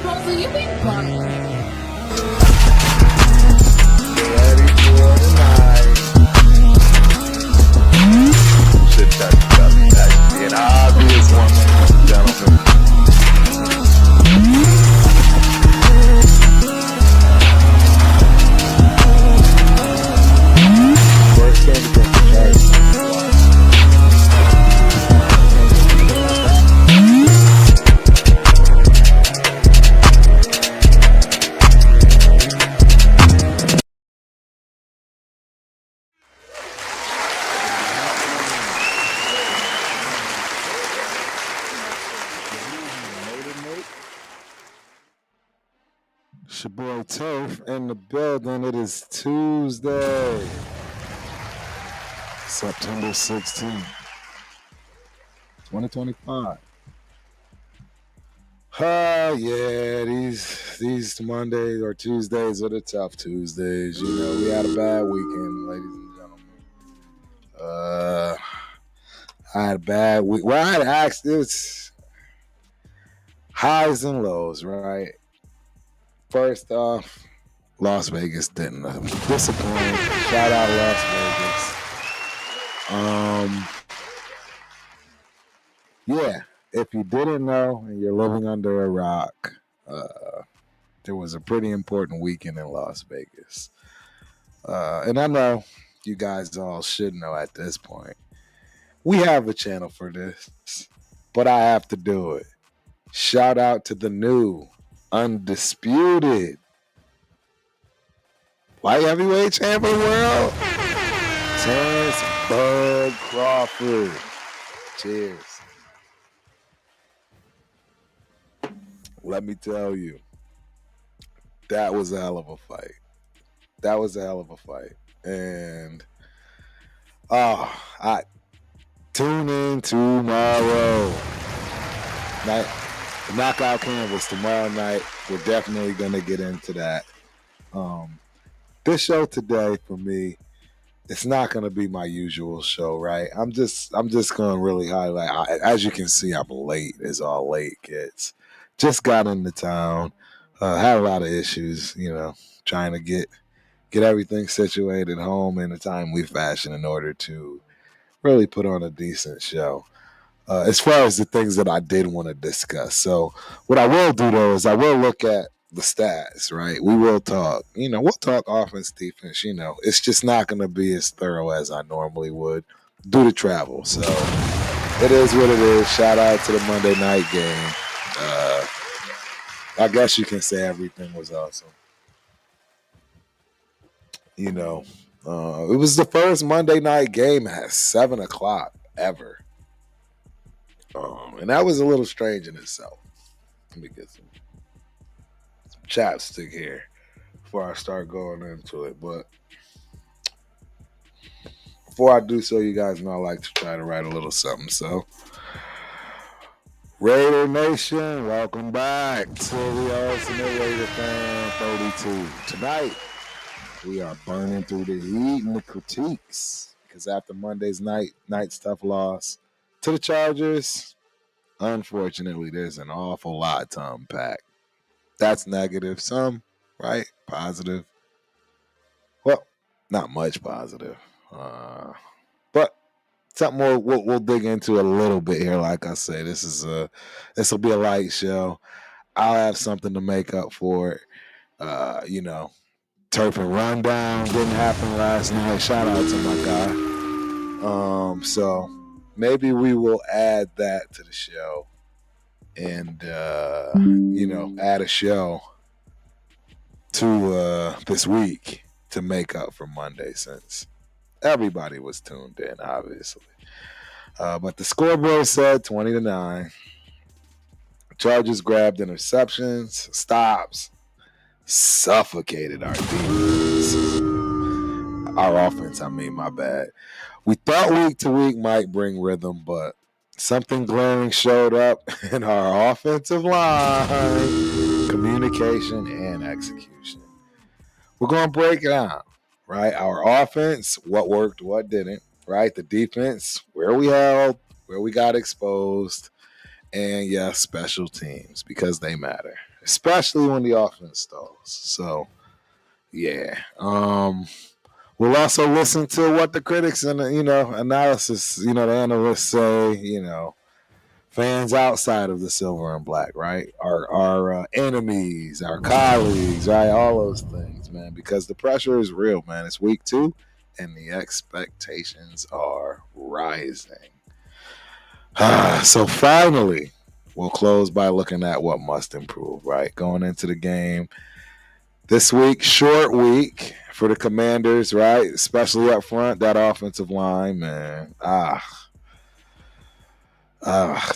Rosa, you be bugging. Ready for tonight. Shit, that's be an obvious one, ladies and gentlemen. First game against the Chargers. It's your boy Turf in the building. It is Tuesday, September 16th, 2025. Yeah, these Mondays or Tuesdays are the tough Tuesdays. You know, we had a bad weekend, ladies and gentlemen. I had a bad week. Well, I had actually, it was highs and lows, right? First off, Las Vegas didn't. Disappointing. Shout out Las Vegas. Yeah, if you didn't know and you're living under a rock, there was a pretty important weekend in Las Vegas. And I know you guys all should know at this point. We have a channel for this, but I have to do it. Shout out to the new, undisputed light heavyweight champ of the world, Terrence Bud Crawford. Cheers. Let me tell you, that was a hell of a fight. And I tune in tomorrow night. The knockout canvas tomorrow night. We're definitely gonna get into that. This show today for me, it's not gonna be my usual show, right? I'm just gonna really highlight. As you can see, I'm late. It's all late, kids. Just got into town. Had a lot of issues, trying to get everything situated home in a timely fashion in order to really put on a decent show. As far as the things that I did want to discuss. So what I will do though is I will look at the stats, right? We will talk. We'll talk offense, defense. It's just not going to be as thorough as I normally would due to travel. So it is what it is. Shout out to the Monday night game. I guess you can say everything was awesome. It was the first Monday night game at 7:00 ever. And that was a little strange in itself. Let me get some chapstick here before I start going into it. But before I do so, you guys know I like to try to write a little something. So, Raider Nation, welcome back to the Ultimate Raider Fan 32. Tonight, we are burning through the heat and the critiques because after Monday's night's tough loss to the Chargers, unfortunately, there's an awful lot to unpack. That's negative. Some, right? Positive. Well, not much positive. But something more we'll dig into a little bit here. Like I say, this will be a light show. I'll have something to make up for it. Turf and Rundown didn't happen last night. Shout out to my guy. So maybe we will add that to the show and, add a show to this week to make up for Monday since everybody was tuned in, obviously. But the scoreboard said 20-9. Chargers grabbed interceptions, stops, suffocated our defense. Our offense, my bad. We thought week to week might bring rhythm, but something glaring showed up in our offensive line, communication and execution. We're going to break it down, right? Our offense, what worked, what didn't, right? The defense, where we held, where we got exposed, and yes, special teams because they matter. especially when the offense stalls. So, yeah. We'll also listen to what the critics and analysis, the analysts say. Fans outside of the silver and black, right? Our enemies, our colleagues, right? All those things, man. Because the pressure is real, man. It's week 2, and the expectations are rising. So finally, we'll close by looking at what must improve, right? Going into the game this week, short week for the Commanders, right? Especially up front, that offensive line, man.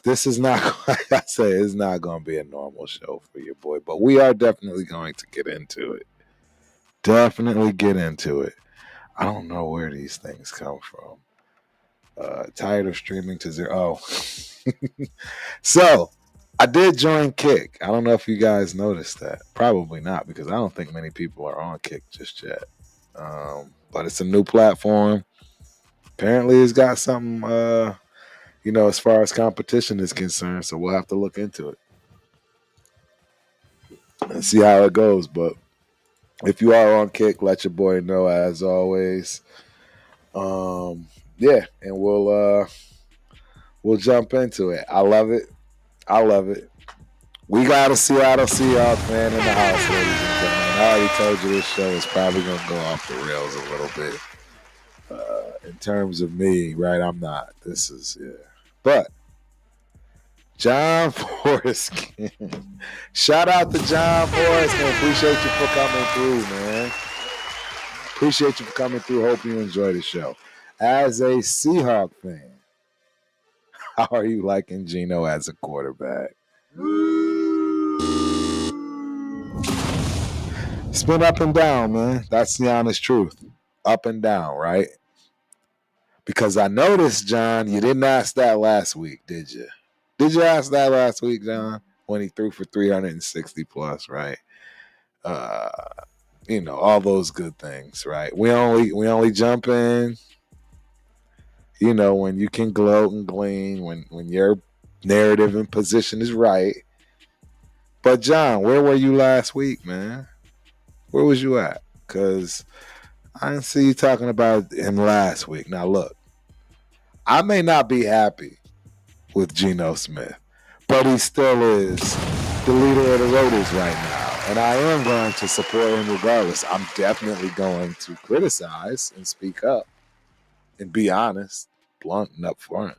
This is not, like I say, it's not going to be a normal show for your boy, but we are definitely going to get into it. Definitely get into it. I don't know where these things come from. Tired of streaming to zero. Oh. So, I did join Kick. I don't know if you guys noticed that. Probably not, because I don't think many people are on Kick just yet. But it's a new platform. Apparently, it's got something, as far as competition is concerned. So we'll have to look into it and see how it goes. But if you are on Kick, let your boy know as always. Yeah, and we'll jump into it. I love it. We got a Seattle Seahawks fan in the house, ladies and gentlemen. I already told you this show is probably going to go off the rails a little bit. In terms of me, right? I'm not. This is, yeah. But John Forrest. Shout out to John Forrest, man. Appreciate you for coming through, man. Appreciate you for coming through. Hope you enjoy the show. As a Seahawk fan, how are you liking Geno as a quarterback? It's been up and down, man. That's the honest truth. Up and down, right? Because I noticed, John, you didn't ask that last week, did you? Did you ask that last week, John? When he threw for 360 plus, right? All those good things, right? We only jump in, when you can gloat and glean, when your narrative and position is right. But John, where were you last week, man? Where was you at? Because I didn't see you talking about him last week. Now look, I may not be happy with Geno Smith, but he still is the leader of the Raiders right now. And I am going to support him regardless. I'm definitely going to criticize and speak up and be honest, blunt and upfront.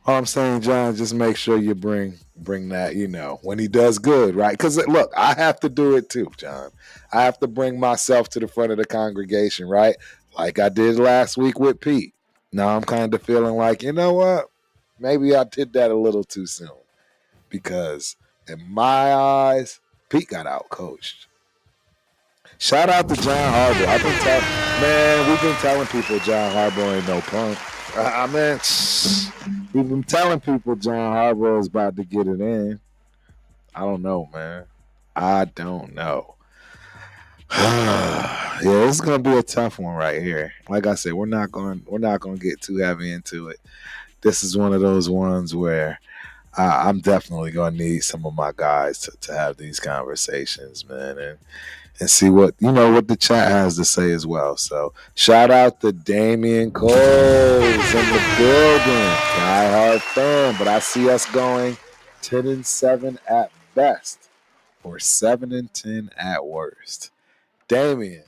All I'm saying, John, just make sure you bring that, when he does good, right? Because, look, I have to do it too, John. I have to bring myself to the front of the congregation, right? Like I did last week with Pete. Now I'm kind of feeling like, you know what? Maybe I did that a little too soon. Because in my eyes, Pete got out-coached. Shout out to John Harbaugh. We've been telling people John Harbaugh ain't no punk. We've been telling people John Harbaugh is about to get it in. I don't know, man. I don't know. Yeah, this is gonna be a tough one right here. Like I said, we're not gonna get too heavy into it. This is one of those ones where I'm definitely gonna need some of my guys to have these conversations, man, and see what the chat has to say as well. So shout out to Damian Coles in the building, diehard fan. But I see us going 10-7 at best, or 7-10 at worst. Damian,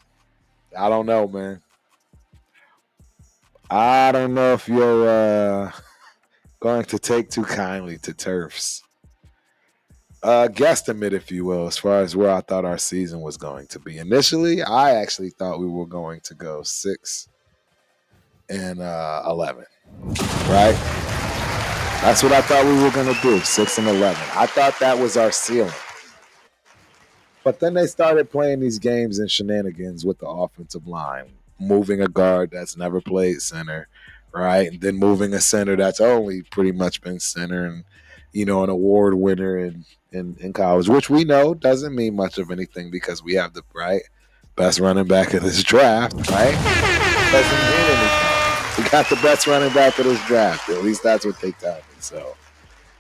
I don't know, man. I don't know if you're going to take too kindly to turfs. Guesstimate, if you will, as far as where I thought our season was going to be. Initially, I actually thought we were going to go 6-11, right? That's what I thought we were going to do, 6-11. I thought that was our ceiling. But then they started playing these games and shenanigans with the offensive line, moving a guard that's never played center, right? And then moving a center that's only pretty much been center and, an award winner in college, which we know doesn't mean much of anything because we have the best running back of this draft, right? Doesn't mean anything. We got the best running back of this draft. At least that's what they tell me. So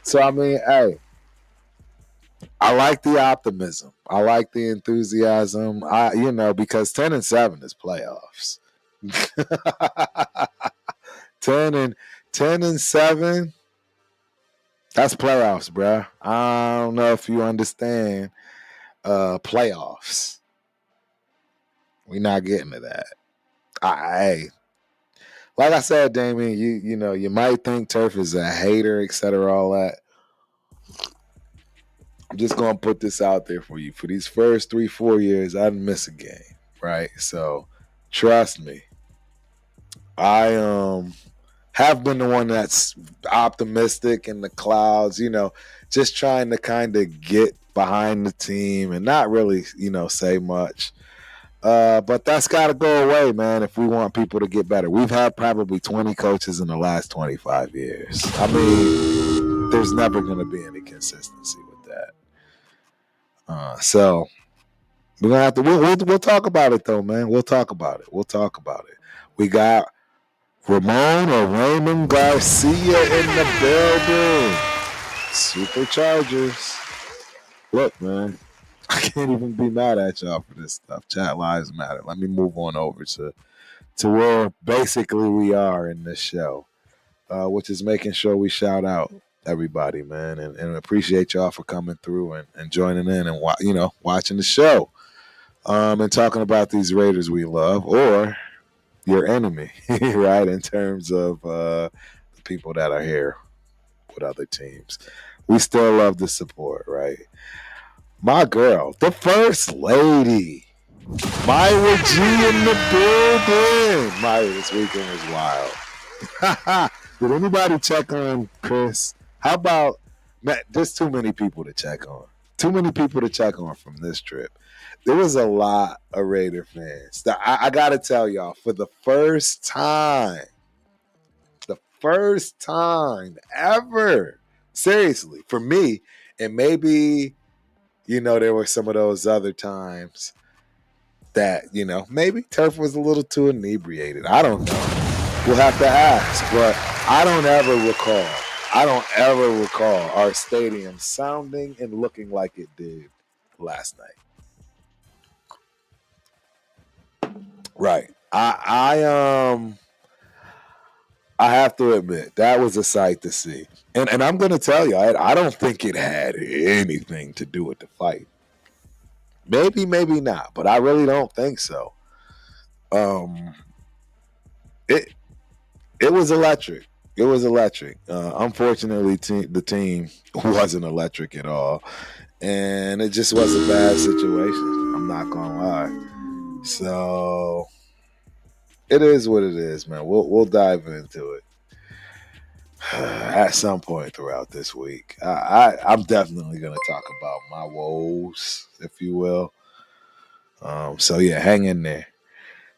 So I mean, hey, I like the optimism. I like the enthusiasm. Because 10-7 is playoffs. 10 and 10-7, that's playoffs, bruh. I don't know if you understand playoffs. We're not getting to that. Hey, like I said, Damien, you might think Turf is a hater, et cetera, all that. I'm just gonna put this out there for you. For these first 3-4 years, I didn't miss a game, right? So trust me, I have been the one that's optimistic in the clouds, just trying to kind of get behind the team and not really, say much. But that's got to go away, man, if we want people to get better. We've had probably 20 coaches in the last 25 years. I mean, there's never going to be any consistency with that. So we're gonna have to. We'll talk about it though, man. We'll talk about it. We'll talk about it. We got Ramon or Raymond Garcia in the building. Superchargers. Look, man, I can't even be mad at y'all for this stuff. Chat lives matter. Let me move on over to where basically we are in this show, which is making sure we shout out everybody, man, and appreciate y'all for coming through and joining in and watching the show, and talking about these Raiders we love or your enemy, right? In terms of the people that are here with other teams, we still love the support, right? My girl, the first lady, Myra G in the building. Myra, this weekend was wild. Did anybody check on Chris? How about, man, there's too many people to check on. Too many people to check on from this trip. There was a lot of Raider fans. I got to tell y'all, for the first time ever, seriously, for me, and maybe, there were some of those other times that, maybe Turf was a little too inebriated. I don't know. We'll have to ask, but I don't ever recall our stadium sounding and looking like it did last night. Right. I have to admit that was a sight to see. And I'm going to tell you, I don't think it had anything to do with the fight. Maybe not, but I really don't think so. It it was electric. It was electric. Unfortunately, the team wasn't electric at all, and it just was a bad situation. I'm not gonna lie. So it is what it is, man. We'll dive into it at some point throughout this week. I'm definitely gonna talk about my woes, if you will. So yeah, hang in there,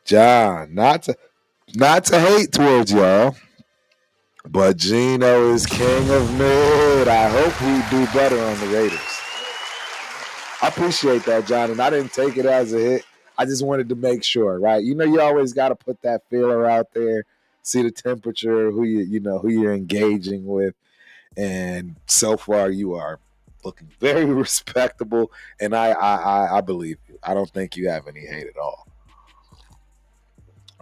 John. Not to hate towards y'all, but Gino is king of mid. I hope we do better on the Raiders. I appreciate that, John, and I didn't take it as a hit. I just wanted to make sure, right? You always got to put that feeler out there, see the temperature, who you're engaging with, and so far you are looking very respectable, and I believe you. I don't think you have any hate at all.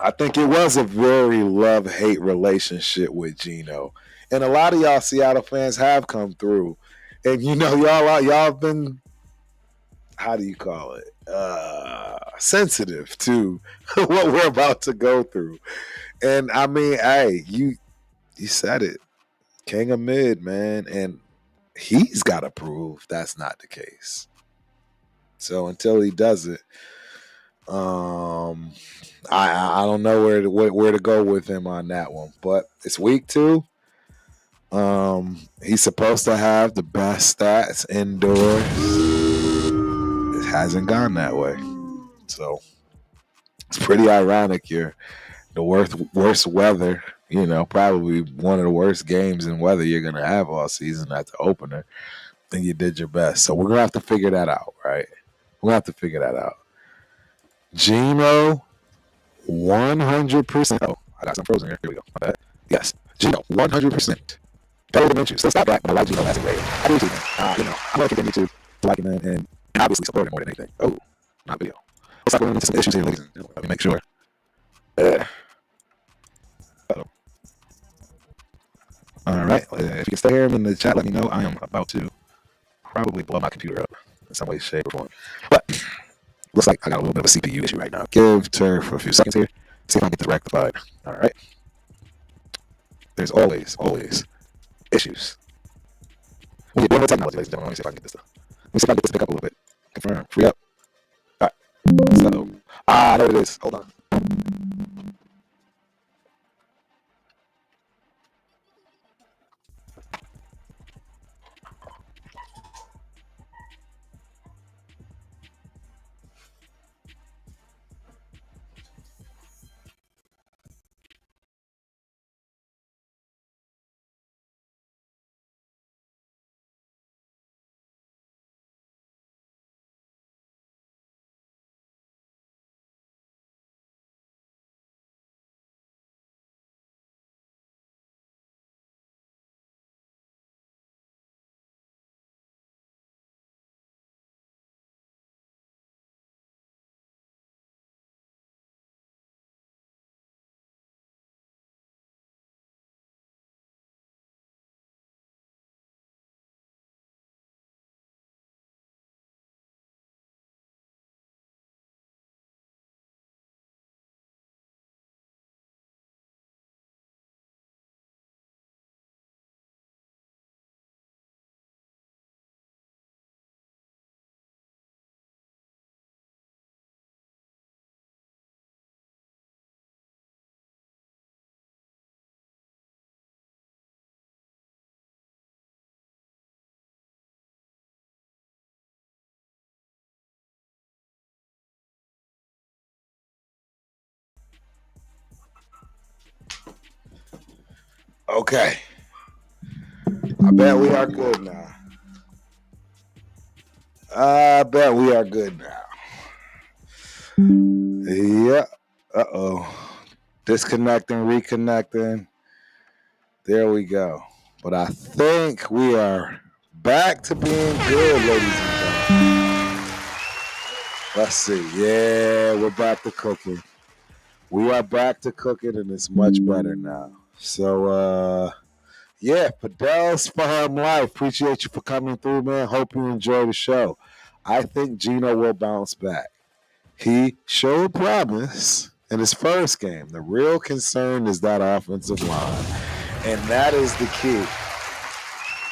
I think it was a very love-hate relationship with Gino. And a lot of y'all Seattle fans have come through. And y'all been, how do you call it? Sensitive to what we're about to go through. And I mean, hey, you said it. King of mid, man. And he's got to prove that's not the case. So until he does it, I don't know where to go with him on that one, but it's week 2. He's supposed to have the best stats indoors. It hasn't gone that way, so it's pretty ironic. You're the worst weather. Probably one of the worst games in weather you're gonna have all season at the opener. And you did your best, so we're gonna have to figure that out, right? We're gonna have to figure that out. Gino 100%. Oh, I got some frozen here. Here we go. My bad. Yes, Gino, 100%. Better than you. Still stop that, but I like Gino as a Raider. I do too, man. I'm going to continue to like him and obviously support him more than anything. Oh, not video. Let's start going into some issues here, ladies and gentlemen. Let me make sure. Uh-oh. All right. If you can still hear him in the chat, let me know. I am about to probably blow my computer up in some way, shape, or form. But looks like I got a little bit of a CPU issue right now. Give Turf a few seconds here. See if I can get this rectified. All right. There's always issues. We need more technology, ladies and gentlemen. Let me see if I can get this stuff. Let me see if I can get this to pick up a little bit. Confirm. Free up. All right. So, there it is. Hold on. Okay. I bet we are good now. I bet we are good now. Yeah. Uh-oh. Disconnecting, reconnecting. There we go. But I think we are back to being good, ladies and gentlemen. Let's see. Yeah, we're back to cooking. We are back to cooking, and it's much better now. So, Padel's Farm Life. Appreciate you for coming through, man. Hope you enjoy the show. I think Gino will bounce back. He showed promise in his first game. The real concern is that offensive line. And that is the key.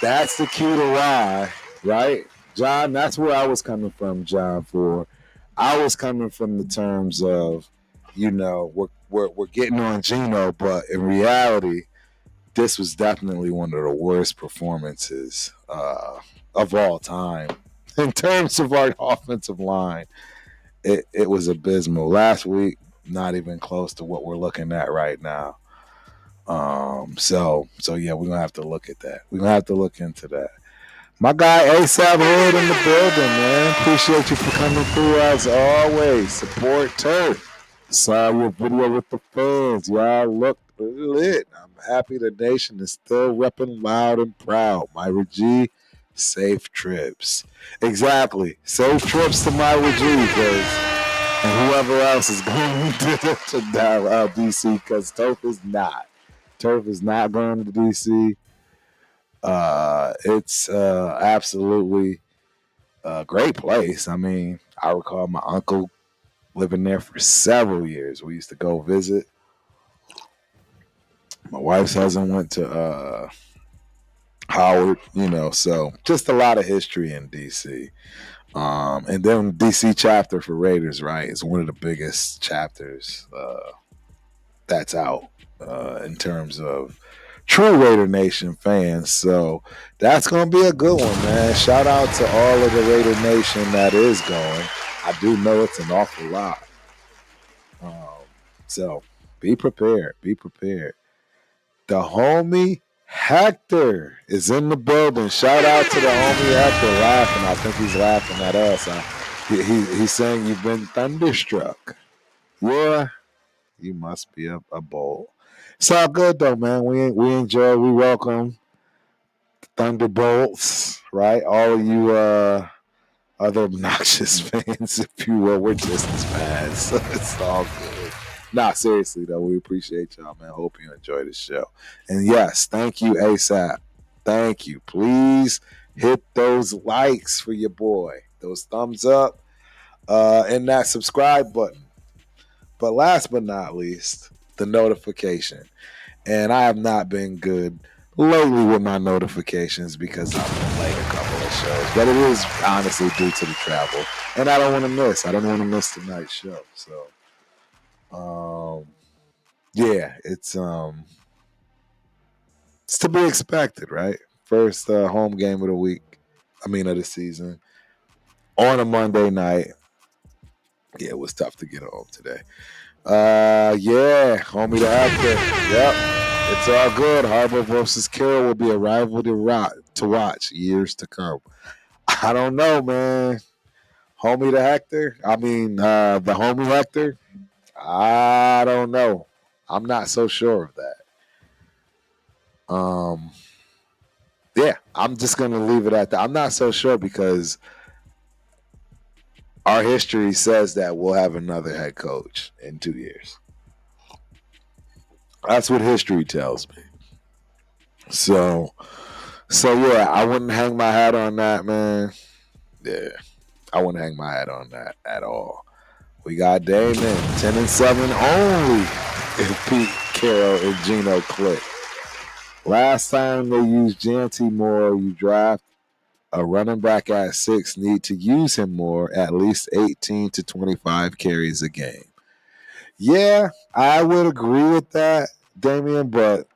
That's the key to why, right? John, that's where I was coming from, John, I was coming from the terms of, we're getting on Gino, but in reality, this was definitely one of the worst performances of all time. In terms of our offensive line, it was abysmal. Last week, not even close to what we're looking at right now. So yeah, we're gonna have to look at that. We're gonna have to look into that. My guy ASAP Hood in the building, man. Appreciate you for coming through as always. Support Turf. Saw your video with the fans. Y'all look lit. I'm happy the nation is still repping loud and proud. Myra G, safe trips. Exactly. Safe trips to Myra G, and whoever else is going to DC, because Turf is not. Turf is not going to DC. It's absolutely a great place. I mean, I recall my uncle living there for several years. We used to go visit. My wife's husband went to Howard, so just a lot of history in DC. And then DC chapter for Raiders, right, is one of the biggest chapters that's out in terms of true Raider Nation fans. So that's going to be a good one, man. Shout out to all of the Raider Nation that is going. I do know it's an awful lot. So be prepared. Be prepared. The homie Hector is in the building. Shout out to the homie Hector laughing. I think he's laughing at us. He's saying you've been thunderstruck. Yeah, you must be a bull. It's all good though, man. We enjoy. We welcome Thunderbolts, right? All of you other obnoxious fans, if you will, we're just as bad. So it's all good. Nah, seriously though, we appreciate y'all, man. Hope you enjoy the show. And yes, thank you, ASAP. Thank you. Please hit those likes for your boy, those thumbs up, and that subscribe button. But last but not least, the notification. And I have not been good lately with my notifications because I've been late a couple of shows. But it is honestly due to the travel. And I don't want to miss. I don't want to miss tonight's show. So yeah, it's to be expected, right? First home game of the week. Of the season. On a Monday night. Yeah, it was tough to get home today. Yeah, homie the actor. Yep. It's all good. Harbor versus Carroll will be a rival to watch years to come. I don't know, man. Homie the Hector? The homie Hector? I don't know. I'm not so sure of that. Yeah, I'm just going to leave it at that. I'm not so sure because our history says that we'll have another head coach in 2 years. That's what history tells me. So yeah, I wouldn't hang my hat on that, man. Yeah, I wouldn't hang my hat on that at all. We got Damon, 10-7 only if Pete Carroll and Gino click. Last time they used Janty more, you draft a running back at 6, need to use him more, at least 18 to 25 carries a game. Yeah, I would agree with that, Damian, but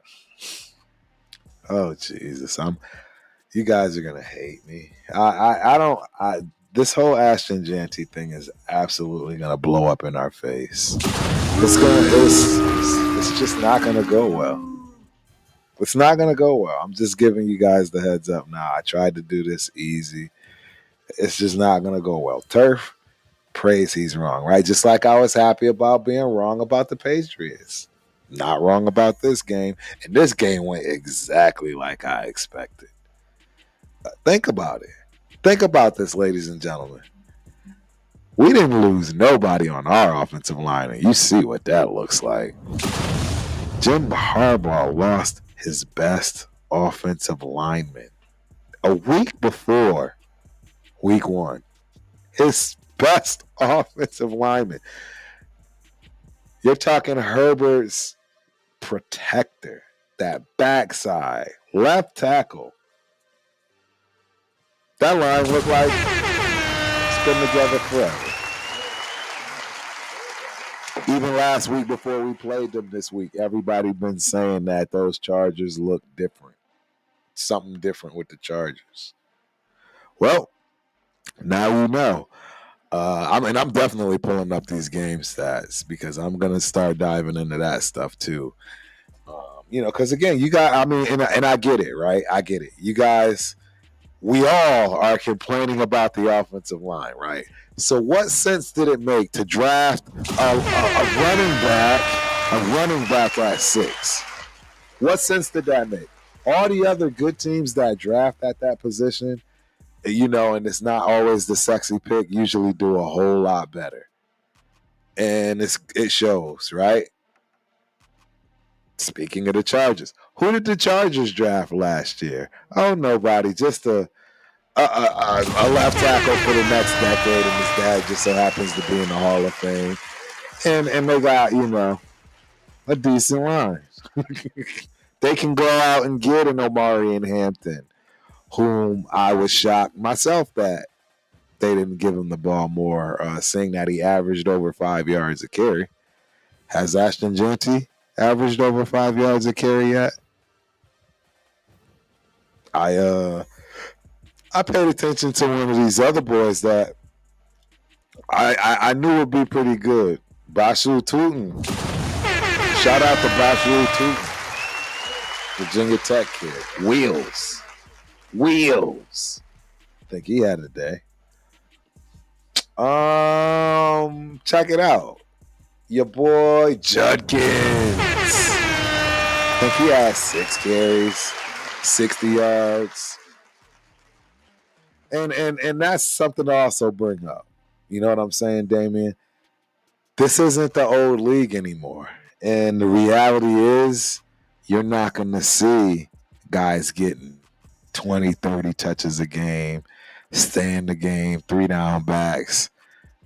oh Jesus, you guys are gonna hate me. This whole Ashton Janty thing is absolutely gonna blow up in our face. It's just not gonna go well. It's not gonna go well. I'm just giving you guys the heads up now. I tried to do this easy. It's just not gonna go well. Turf, praise he's wrong, right? Just like I was happy about being wrong about the Patriots. Not wrong about this game. And this game went exactly like I expected. Think about it. Think about this, ladies and gentlemen. We didn't lose nobody on our offensive line, and you see what that looks like. Jim Harbaugh lost his best offensive lineman a week before week 1. His best offensive lineman. You're talking Herbert's protector, that backside, left tackle. That line looked like it's been together forever. Even last week before we played them this week, everybody been saying that those Chargers look different. Something different with the Chargers. Well, now you know. I'm definitely pulling up these game stats because I'm gonna start diving into that stuff too. Because again, you got. And I get it, right? I get it. You guys, we all are complaining about the offensive line, right? So what sense did it make to draft a running back at 6? What sense did that make? All the other good teams that draft at that position, and it's not always the sexy pick, usually do a whole lot better. And it shows, right? Speaking of the Chargers, who did the Chargers draft last year? Oh, nobody. Just a left tackle for the next decade, and his dad just so happens to be in the Hall of Fame. And they got, a decent line. They can go out and get an Omari in Hampton, whom I was shocked myself that they didn't give him the ball more, seeing that he averaged over 5 yards a carry. Has Ashton Janty averaged over 5 yards a carry yet? I paid attention to one of these other boys that I knew would be pretty good. Bashu Tootin. Shout out to Bashu Tootin. Virginia Tech kid. Wheels. I think he had a day. Check it out. Your boy Judkins. I think he had 6 carries. 60 yards. And that's something to also bring up. You know what I'm saying, Damien? This isn't the old league anymore. And the reality is, you're not going to see guys getting 20, 30 touches a game, stay in the game, 3 down backs,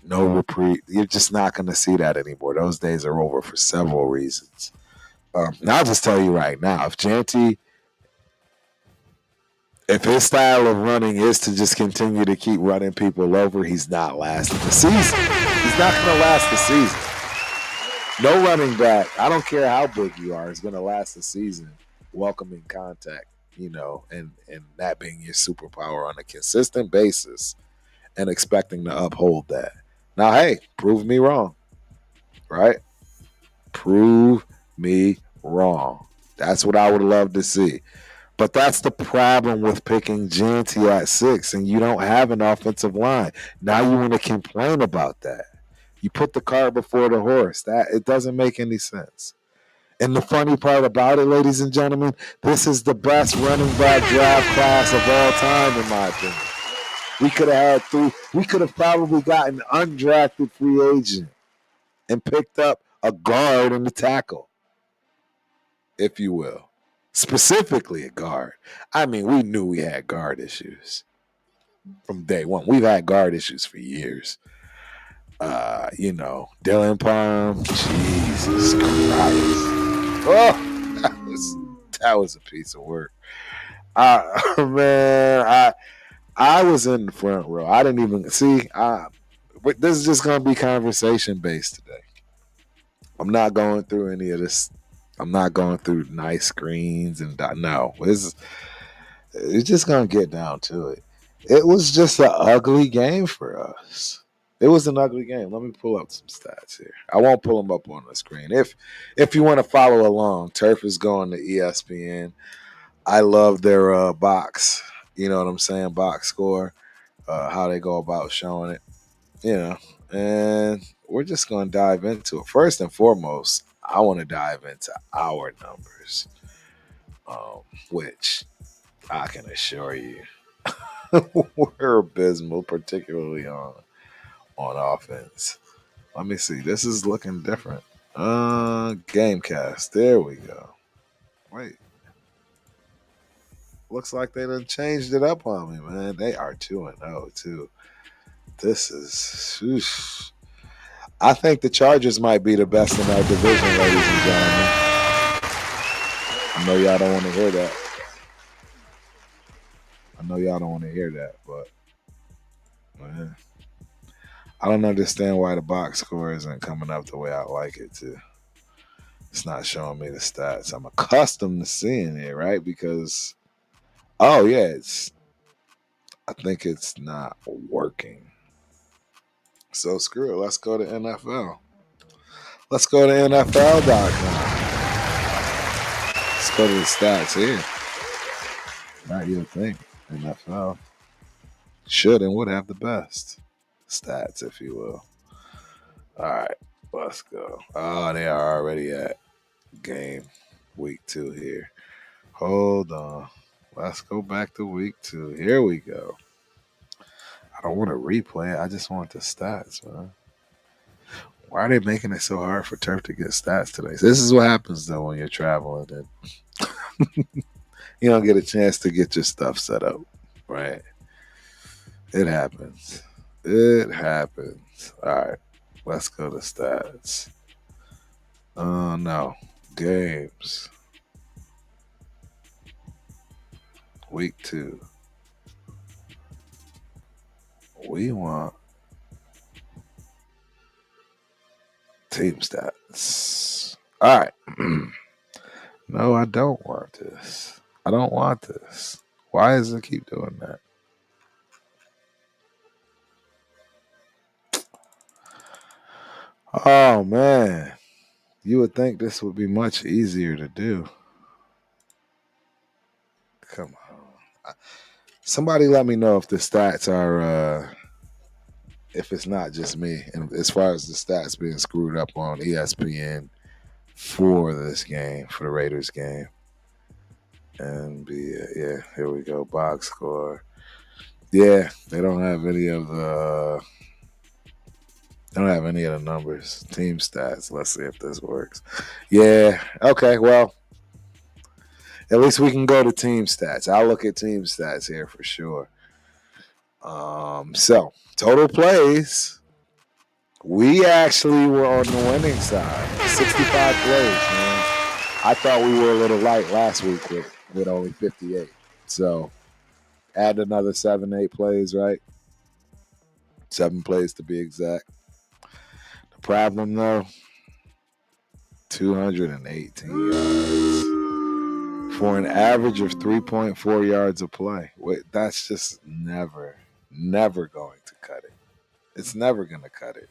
no reprieve. You're just not going to see that anymore. Those days are over for several reasons. And I'll just tell you right now, if his style of running is to just continue to keep running people over, he's not lasting the season. He's not going to last the season. No running back, I don't care how big you are, is going to last the season welcoming contact, and that being your superpower on a consistent basis and expecting to uphold that. Now, hey, prove me wrong, right? Prove me wrong. That's what I would love to see. But that's the problem with picking Genty at 6, and you don't have an offensive line. Now you want to complain about that. You put the cart before the horse. That it doesn't make any sense. And the funny part about it, ladies and gentlemen, this is the best running back draft class of all time, in my opinion. We could have had 3. We could have probably gotten an undrafted free agent and picked up a guard and a tackle, if you will. Specifically a guard. I mean, we knew we had guard issues from day one. We've had guard issues for years. Dylan Palm, Jesus Christ. Oh, that was a piece of work. Man, I was in the front row. I didn't even see. This is just gonna be conversation based today. I'm not going through any of this. I'm not going through nice screens and no. It's just gonna get down to it. It was just an ugly game for us. It was an ugly game. Let me pull up some stats here. I won't pull them up on the screen. If you want to follow along, Turf is going to ESPN. I love their box. You know what I'm saying? Box score. How they go about showing it. And we're just going to dive into it. First and foremost, I want to dive into our numbers, which I can assure you we're abysmal, particularly on offense. Let me see. This is looking different. Gamecast. There we go. Wait. Looks like they done changed it up on me, man. They are 2-0 too. This is. Whoosh. I think the Chargers might be the best in our division, ladies and gentlemen. I know y'all don't want to hear that. But man, I don't understand why the box score isn't coming up the way I like it to. It's not showing me the stats. I'm accustomed to seeing it, right? Because, I think it's not working. So screw it. Let's go to NFL. Let's go to NFL.com. Let's go to the stats here. Not your thing. NFL should and would have the best stats, if you will. All right, let's go. Oh, they are already at game week 2 here. Hold on. Let's go back to week 2. Here we go. I don't want to replay it. I just want the stats, man. Why are they making it so hard for Turf to get stats today? So this is what happens, though, when you're traveling and you don't get a chance to get your stuff set up, right? It happens. All right. Let's go to stats. No. Games. Week 2. We want team stats. All right. No, I don't want this. Why does it keep doing that? Oh, man. You would think this would be much easier to do. Come on. Somebody let me know if the stats are, if it's not just me. And as far as the stats being screwed up on ESPN for this game, for the Raiders game. NBA. Yeah, here we go. Box score. Yeah, they don't have any of the. They don't have any of the numbers. Team stats. Let's see if this works. Yeah. Okay. Well, at least we can go to team stats. I'll look at team stats here for sure. So total plays. We actually were on the winning side. 65 plays, man. I thought we were a little light last week with only 58. So add another 7, 8 plays, right? 7 plays to be exact. The problem though, 218 yards for an average of 3.4 yards a play. Wait, that's just never going to cut it. It's never going to cut it.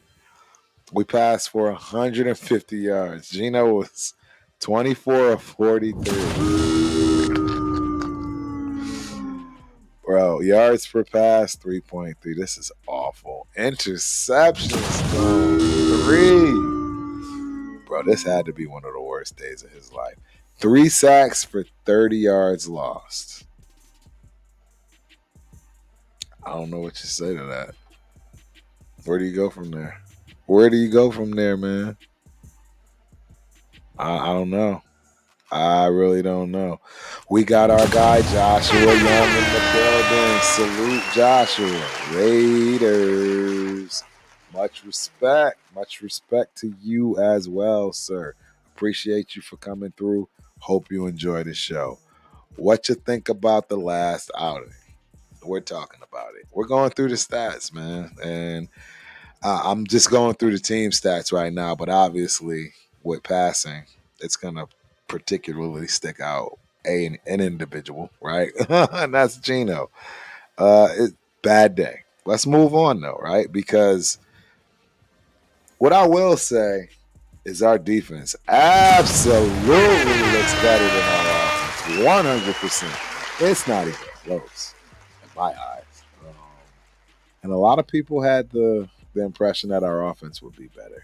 We passed for 150 yards. Gino was 24 of 43. Bro, yards per pass, 3.3. This is awful. Interceptions, though, 3. Bro, this had to be one of the worst days of his life. 3 sacks for 30 yards lost. I don't know what you say to that. Where do you go from there? Where do you go from there, man? I don't know. I really don't know. We got our guy Joshua Young in the building. Salute Joshua. Raiders. Much respect. Much respect to you as well, sir. Appreciate you for coming through. Hope you enjoy the show. What you think about the last outing? We're talking about it. We're going through the stats, man. And I'm just going through the team stats right now, but obviously with passing, it's going to particularly stick out an individual, right? And that's Gino. Bad day. Let's move on though, right? Because what I will say is our defense absolutely looks better than our offense. 100%. It's not even close in my eyes. And a lot of people had the impression that our offense would be better.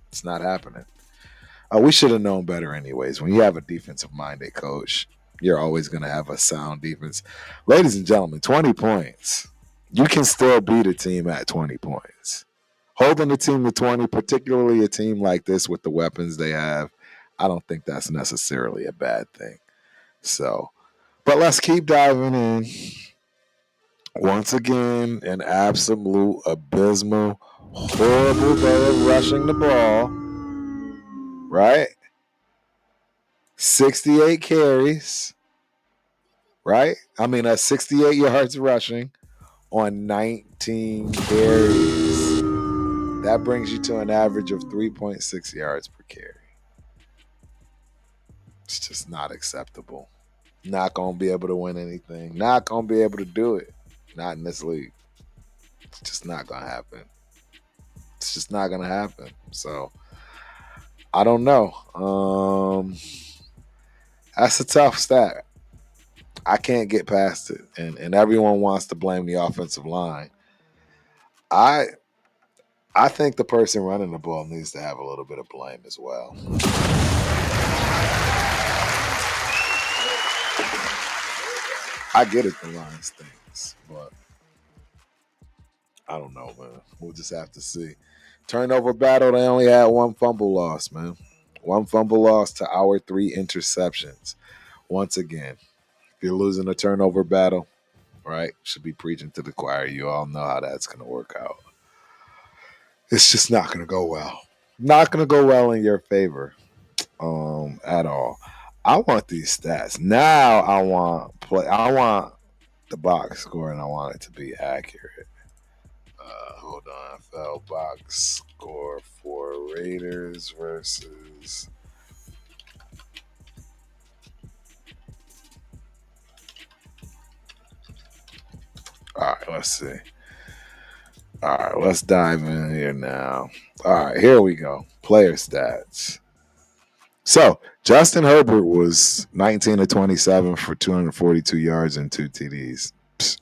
It's not happening. We should have known better, anyways. When you have a defensive-minded coach, you're always going to have a sound defense. Ladies and gentlemen, 20 points. You can still beat a team at 20 points. Holding a team to 20, particularly a team like this with the weapons they have, I don't think that's necessarily a bad thing. So, but let's keep diving in. Once again, an absolute abysmal, horrible day of rushing the ball, right? 68 carries, right? 68 yards rushing on 19 carries. That brings you to an average of 3.6 yards per carry. It's just not acceptable. Not going to be able to win anything. Not going to be able to do it. Not in this league. It's just not going to happen. It's just not going to happen. So, I don't know. That's a tough stat. I can't get past it. And everyone wants to blame the offensive line. I think the person running the ball needs to have a little bit of blame as well. I get it, the line stinks, but I don't know, man. We'll just have to see. Turnover battle, they only had 1 fumble loss, man. 1 fumble loss to our 3 interceptions. Once again, if you're losing a turnover battle, right, should be preaching to the choir. You all know how that's going to work out. It's just not going to go well. Not going to go well in your favor at all. I want these stats. Now I want the box score, and I want it to be accurate. Hold on. FL box score for Raiders versus. All right, let's see. All right, let's dive in here now. All right, here we go. Player stats. So, Justin Herbert was 19 of 27 for 242 yards and 2 TDs.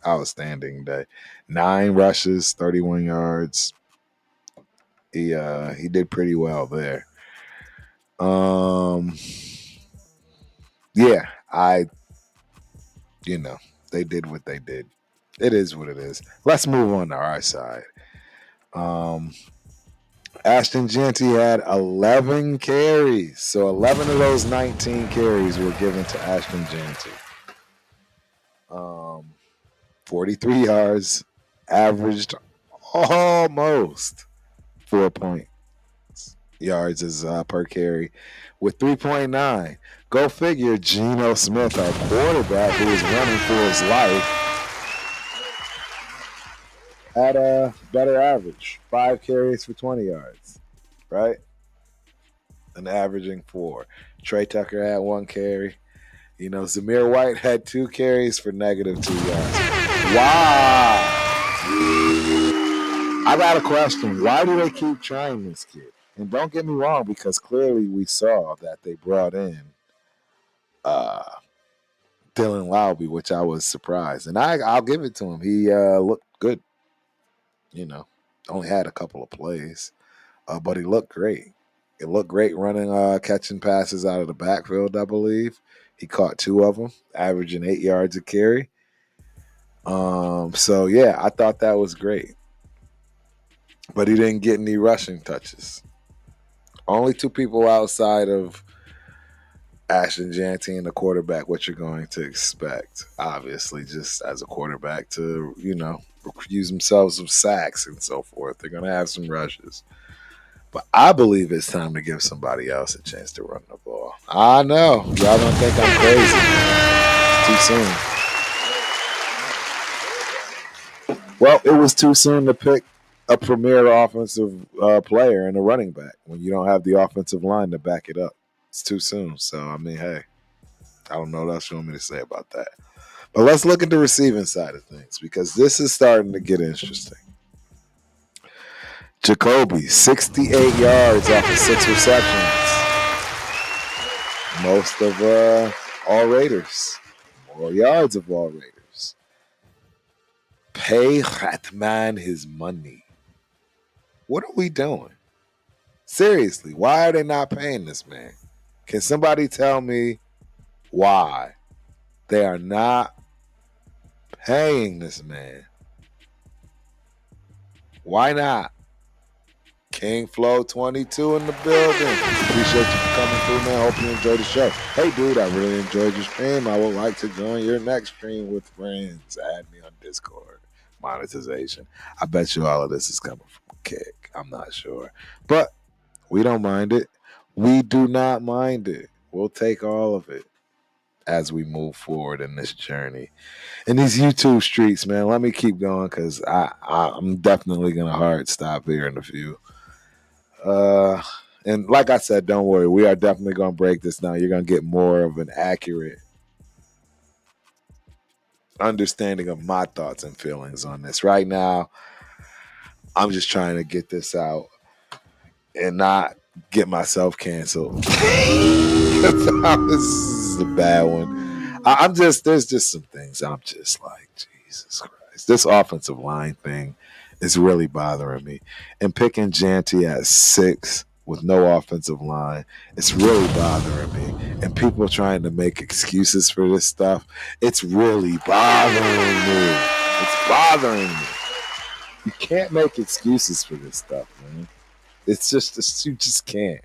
Outstanding day. 9 rushes, 31 yards. He did pretty well there. Yeah, I you know, they did what they did. It is what it is. Let's move on to our side. Um, Ashton Jeanty had 11 carries. So 11 of those 19 carries were given to Ashton Jeanty. 43 yards, averaged almost 4 yards as per carry with 3.9. Go figure, Geno Smith, our quarterback who is running for his life, had a better average, 5 carries for 20 yards, right? And averaging 4. Trey Tucker had 1 carry. Zamir White had 2 carries for -2 yards. Wow. I got a question. Why do they keep trying this kid? And don't get me wrong, because clearly we saw that they brought in uh, Dylan Lowby, which I was surprised. And I'll give it to him. He looked good. Only had a couple of plays, but he looked great. It looked great running, catching passes out of the backfield, I believe. He caught 2 of them, averaging 8 yards a carry. So, yeah, I thought that was great. But he didn't get any rushing touches. Only 2 people outside of Ashton Jeanty and the quarterback, what you're going to expect, obviously, just as a quarterback to, use themselves of sacks and so forth. They're going to have some rushes. But I believe it's time to give somebody else a chance to run the ball. I know. Y'all don't think I'm crazy, man. It's too soon. Well, it was too soon to pick a premier offensive player and a running back when you don't have the offensive line to back it up. It's too soon. So, I mean, hey, I don't know what else you want me to say about that. But let's look at the receiving side of things because this is starting to get interesting. Jacoby, 68 yards off of 6 receptions. Most of all Raiders. More yards of all Raiders. Pay that man his money. What are we doing? Seriously, why are they not paying this man? Can somebody tell me why they are not paying this man? Why not? King Flow 22 in the building. Appreciate you for coming through, man. Hope you enjoyed the show. Hey, dude, I really enjoyed your stream. I would like to join your next stream with friends. Add me on Discord. Monetization. I bet you all of this is coming from Kick. I'm not sure. But we don't mind it. We do not mind it. We'll take all of it as we move forward in this journey. In these YouTube streets, man, let me keep going because I'm definitely going to hard stop here in a few. And like I said, don't worry. We are definitely going to break this down. You're going to get more of an accurate understanding of my thoughts and feelings on this. Right now, I'm just trying to get this out and not get myself canceled. This is a bad one. There's just some things I'm just like, Jesus Christ. This offensive line thing is really bothering me. And picking Jeanty at 6 with no offensive line, it's really bothering me. And people trying to make excuses for this stuff, it's really bothering me. It's bothering me. You can't make excuses for this stuff, man. It's just you just can't.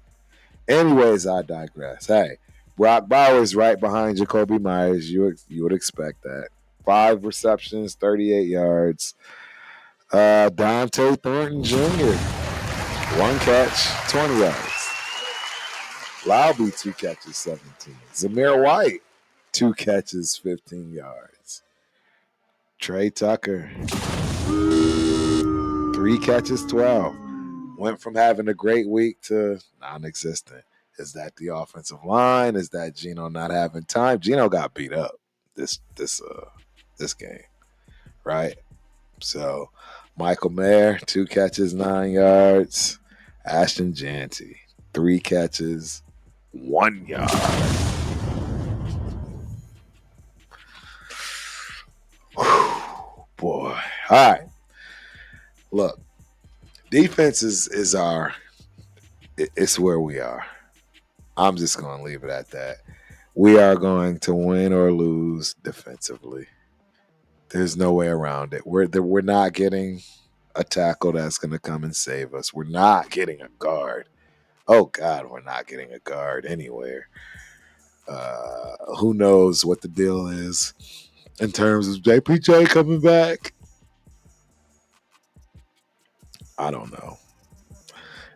Anyways, I digress. Hey, Brock Bowers right behind Jacoby Myers. You would expect that. 5 receptions, 38 yards. Dante Thornton Jr. 1 catch, 20 yards. Lowby 2 catches, 17. Zamir White 2 catches, 15 yards. Trey Tucker 3 catches, 12. Went from having a great week to non-existent. Is that the offensive line? Is that Geno not having time? Geno got beat up this game, right? So Michael Mayer, 2 catches, 9 yards. Ashton Jeanty, 3 catches, 1 yard. Whew, boy. All right. Look, defense is it's where we are. I'm just going to leave it at that. We are going to win or lose defensively. There's no way around it. We're not getting a tackle that's going to come and save us. We're not getting a guard. Oh God, we're not getting a guard anywhere. Who knows what the deal is in terms of JPJ coming back? I don't know.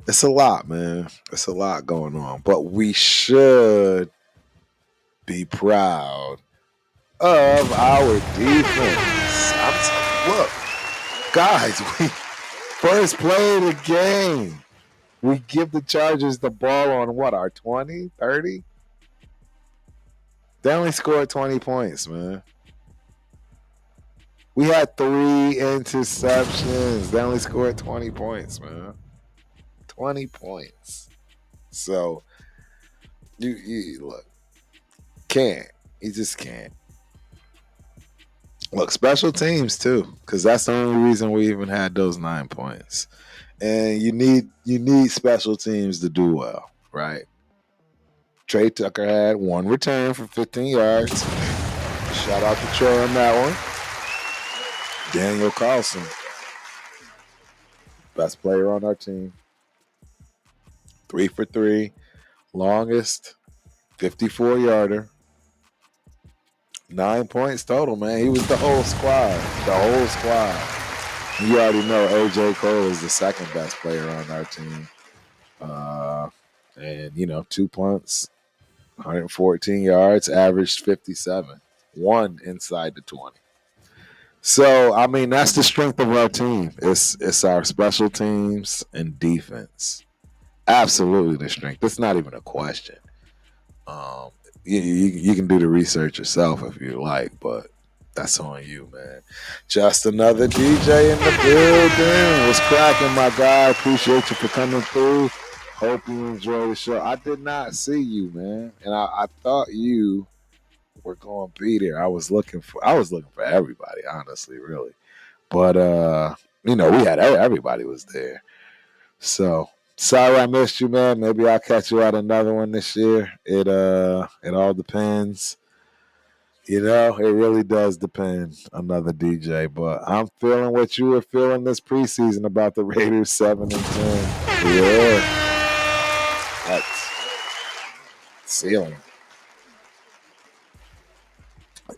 It's a lot, man. It's a lot going on, but we should be proud of our defense. Look, guys, we first play of the game. We give the Chargers the ball on what, our 20, 30? They only scored 20 points, man. We had 3 interceptions. They only scored 20 points, man. 20 points. So, you look, can't. You just can't. Look, special teams too, because that's the only reason we even had those 9 points. And you need special teams to do well, right? Trey Tucker had 1 return for 15 yards. Shout out to Trey on that one. Daniel Carlson, best player on our team. 3 for 3, longest, 54-yarder. 9 points total, man. He was the whole squad. The whole squad. You already know A.J. Cole is the second best player on our team. And 2 punts, 114 yards, averaged 57. 1 inside the 20. So, I mean, that's the strength of our team. It's our special teams and defense. Absolutely the strength. It's not even a question. You can do the research yourself if you like, but that's on you, man. Just another DJ in the building. What's cracking, my guy? Appreciate you for coming through. Hope you enjoy the show. I did not see you, man, and I thought you were going to be there. I was looking for everybody, honestly, really. But we had everybody was there. So sorry I missed you, man. Maybe I'll catch you at another one this year. It all depends. It really does depend. Another DJ, but I'm feeling what you were feeling this preseason about the Raiders 7-10. Yeah, that's ceiling.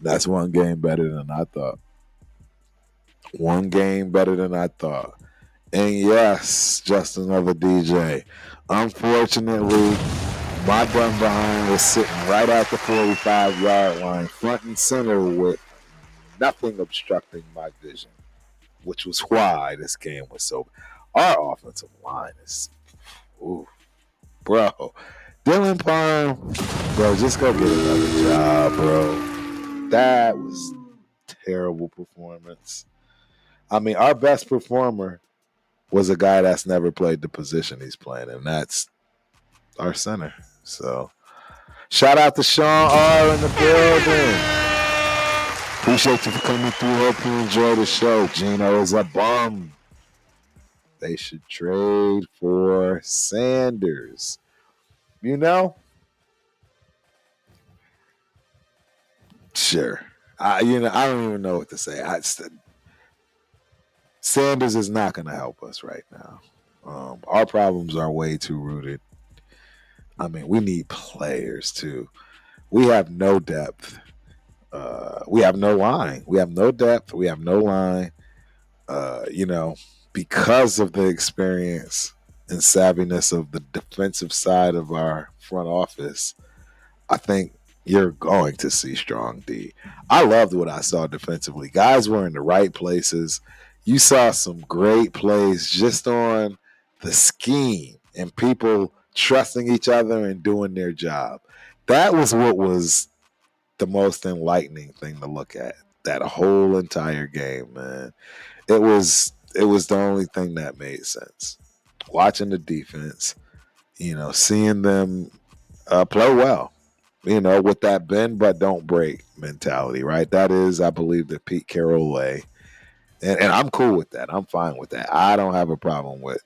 That's one game better than I thought. One game better than I thought. And yes, just another DJ. Unfortunately, my gun behind was sitting right at the 45-yard line, front and center, with nothing obstructing my vision, which was why this game was so. Our offensive line is, bro. Dylan Parham, bro, just go get another job, bro. That was terrible performance. I mean, our best performer was a guy that's never played the position he's playing, and that's our center. So, shout out to Sean R in the building. Appreciate you for coming through. Hope you enjoy the show. Gino is a bum. They should trade for Sanders. Sure. I don't even know what to say. Sanders is not going to help us right now. Our problems are way too rooted. I mean, we need players too. We have no depth. We have no line. We have no depth. We have no line. Because of the experience and savviness of the defensive side of our front office, I think you're going to see strong D. I loved what I saw defensively. Guys were in the right places. You saw some great plays just on the scheme and people trusting each other and doing their job. That was what was the most enlightening thing to look at that whole entire game, man. It was the only thing that made sense. Watching the defense, seeing them play well, with that bend but don't break mentality, right? That is, I believe, the Pete Carroll way. And I'm cool with that. I'm fine with that. I don't have a problem with,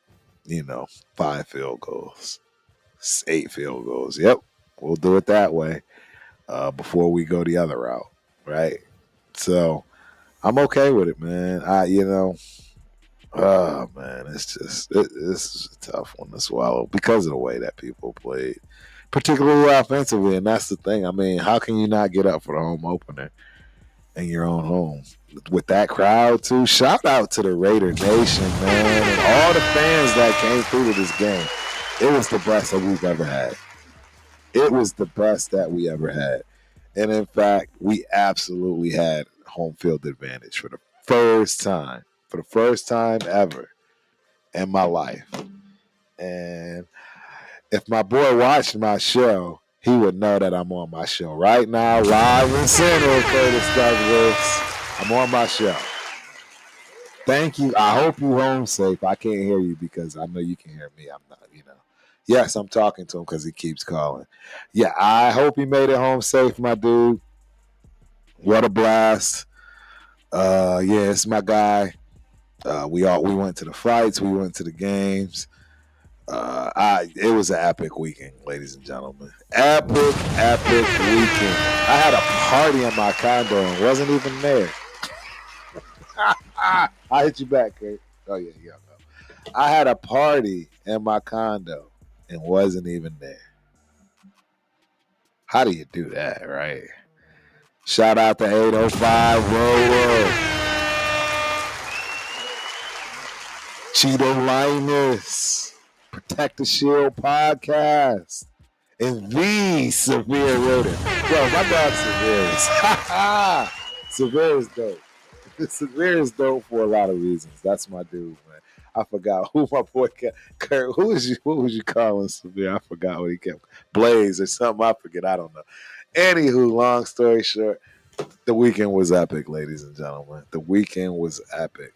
5 field goals, 8 field goals. Yep, we'll do it that way. before we go the other route, right? So I'm okay with it, man. Oh man, this is a tough one to swallow because of the way that people played, particularly offensively, and that's the thing. I mean, how can you not get up for the home opener in your own home with that crowd too? Shout out to the Raider Nation, man, and all the fans that came through to this game. It was the best that we've ever had. It was the best that we ever had, and in fact, we absolutely had home field advantage for the first time, ever in my life. And if my boy watched my show, he would know that I'm on my show right now, live in center, Curtis Douglas. I'm on my show. Thank you. I hope you home safe. I can't hear you because I know you can hear me. I'm not. Yes, I'm talking to him because he keeps calling. Yeah, I hope he made it home safe, my dude. What a blast. Yeah, it's my guy. We went to the fights, we went to the games. It was an epic weekend, ladies and gentlemen. Epic weekend. I had a party in my condo and wasn't even there. I hit you back, Kurt. Oh yeah. I had a party in my condo and wasn't even there. How do you do that, right? Shout out to 805 Roller. Cheeto Linus. Protect the Shield podcast. And the Severe Rodent. Yo, my dog Severe is. Severe is dope. Severe is dope for a lot of reasons. That's my dude, man. I forgot who my boy kept. Kurt, what was you calling Severe? I forgot what he kept. Blaze or something. I forget. I don't know. Anywho, long story short, the weekend was epic, ladies and gentlemen. The weekend was epic.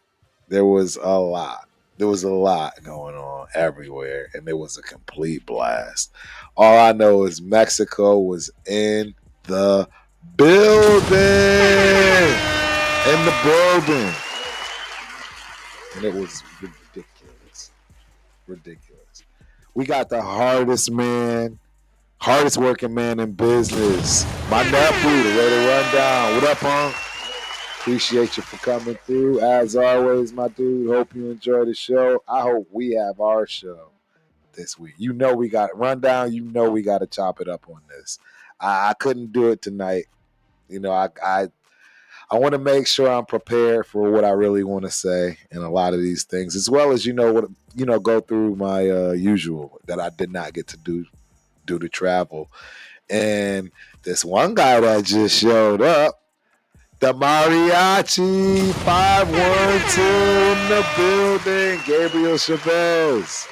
There was a lot. There was a lot going on everywhere, and it was a complete blast. All I know is Mexico was in the building. And it was ridiculous. We got the hardest working man in business. My nephew, the way to run down. What up, Punk? Appreciate you for coming through. As always, my dude, hope you enjoy the show. I hope we have our show this week. You know we got rundown. You know we got to chop it up on this. I couldn't do it tonight. I want to make sure I'm prepared for what I really want to say in a lot of these things, as well as go through my usual that I did not get to do due to travel. And this one guy that just showed up, the Mariachi 512 in the building, Gabriel Chavez.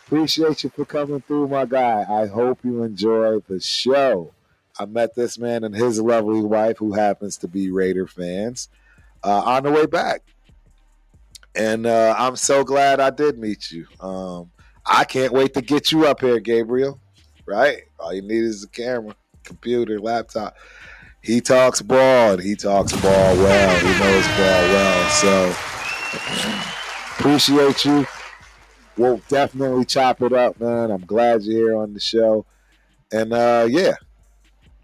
Appreciate you for coming through, my guy. I hope you enjoy the show. I met this man and his lovely wife, who happens to be Raider fans, on the way back. And I'm so glad I did meet you. I can't wait to get you up here, Gabriel. Right? All you need is a camera, computer, laptop. He talks ball, and he talks ball well. He knows ball well. So appreciate you. We'll definitely chop it up, man. I'm glad you're here on the show. And yeah,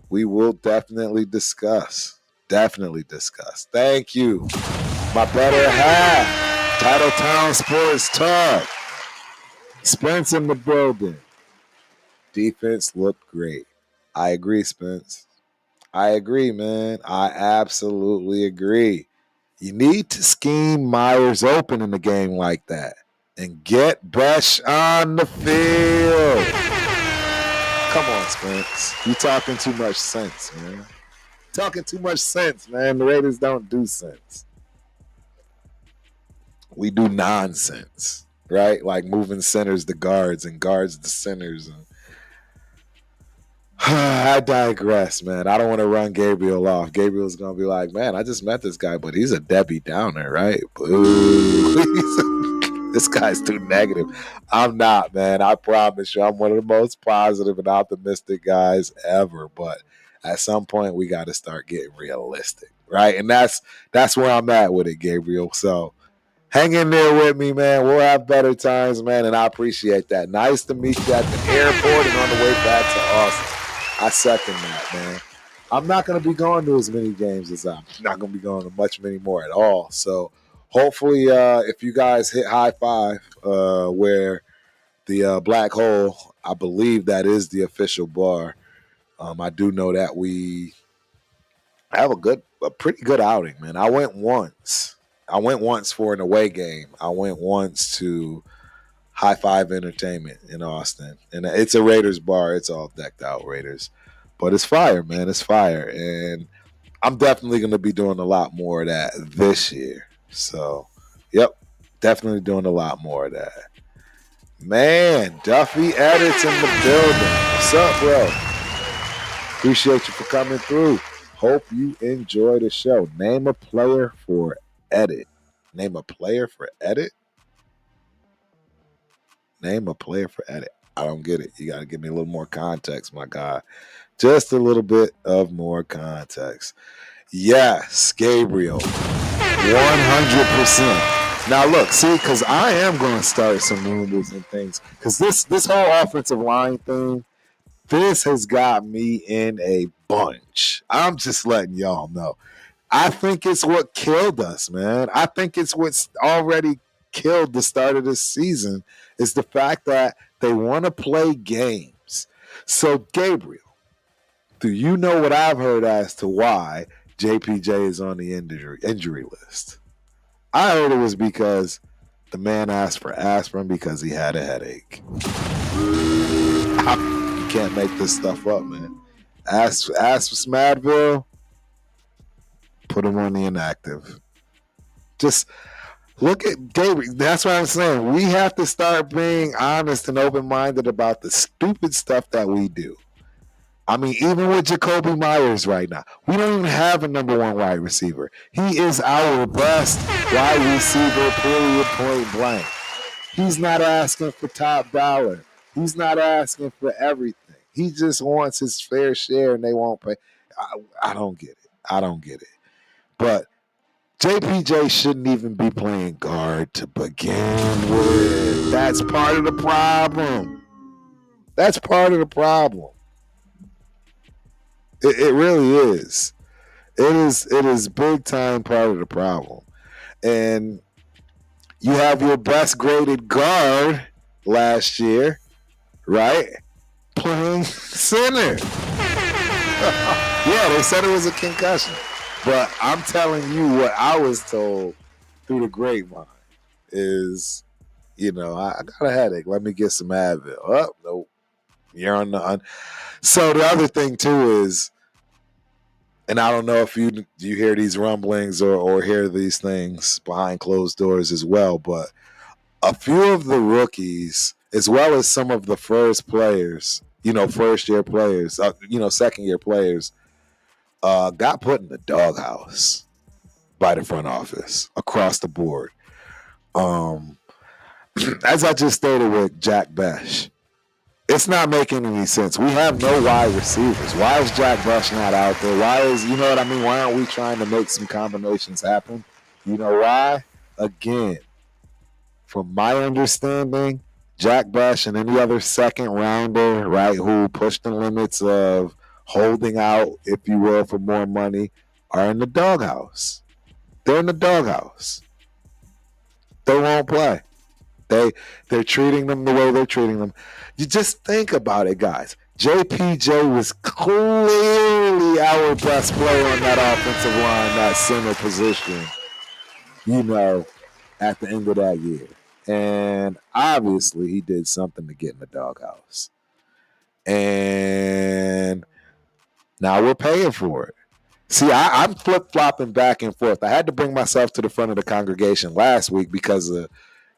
we will definitely discuss. Thank you. My better half, Titletown Sports Talk. Spence in the building. Defense looked great. I agree, Spence. I agree, man. I absolutely agree. You need to scheme Myers open in a game like that and get Besh on the field. Come on, Spence. You talking too much sense, man. The Raiders don't do sense. We do nonsense, right? Like moving centers to guards and guards to centers. I digress, man. I don't want to run Gabriel off. Gabriel's going to be like, man, I just met this guy, but he's a Debbie Downer, right? Boo. This guy's too negative. I'm not, man. I promise you. I'm one of the most positive and optimistic guys ever. But at some point, we got to start getting realistic, right? And that's where I'm at with it, Gabriel. So hang in there with me, man. We'll have better times, man, and I appreciate that. Nice to meet you at the airport and on the way back to Austin. I second that, man. I'm not going to be going to as many games as I'm not going to be going to much many more at all. So hopefully, if you guys hit high five, where the black hole, I believe that is the official bar. I do know that we have a pretty good outing, man. I went once. I went once for an away game. I went once to High Five Entertainment in Austin, and it's a Raiders bar. It's all decked out Raiders, but it's fire, man. It's fire, and I'm definitely going to be doing a lot more of that this year. So, yep, definitely doing a lot more of that. Man, Duffy Edits in the building. What's up, bro? Appreciate you for coming through. Hope you enjoy the show. Name a player for edit. Name a player for edit? Name a player for edit. I don't get it. You got to give me a little more context, my guy. Just a little bit of more context. Yes, Gabriel. 100%. Now look, see, because I am going to start some rumors and things. Because this whole offensive line thing, this has got me in a bunch. I'm just letting y'all know. I think it's what killed us, man. I think it's what's already killed the start of this season is the fact that they want to play games. So, Gabriel, do you know what I've heard as to why JPJ is on the injury list? I heard it was because the man asked for aspirin because he had a headache. You can't make this stuff up, man. Ask for Smadville, put him on the inactive. Just look at Gabriel. That's what I'm saying. We have to start being honest and open-minded about the stupid stuff that we do. I mean, even with Jacoby Myers right now, we don't even have a number one wide receiver. He is our best wide receiver, period, point blank. He's not asking for top dollar. He's not asking for everything. He just wants his fair share, and they won't pay. I don't get it. I don't get it. But JPJ shouldn't even be playing guard to begin with. That's part of the problem. That's part of the problem. It really is. It is big time part of the problem. And you have your best graded guard last year, right? Playing center. Yeah, they said it was a concussion. But I'm telling you what I was told through the grapevine is, I got a headache. Let me get some Advil. Oh, nope. You're on the So the other thing too is, and I don't know if you hear these rumblings or hear these things behind closed doors as well, but a few of the rookies, as well as some of the first players, first year players, second year players, got put in the doghouse by the front office across the board. As I just stated with Jack Besh, it's not making any sense. We have no wide receivers. Why is Jack Bush not out there? Why is, you know what I mean? Why aren't we trying to make some combinations happen? You know why? Again, from my understanding, Jack Bush and any other second rounder, right, who push the limits of holding out, if you will, for more money, are in the doghouse. They're in the doghouse. They won't play. They're treating them the way they're treating them. You just think about it, guys. JPJ was clearly our best player on that offensive line, that center position, at the end of that year. And obviously he did something to get in the doghouse. And now we're paying for it. See, I'm flip-flopping back and forth. I had to bring myself to the front of the congregation last week because of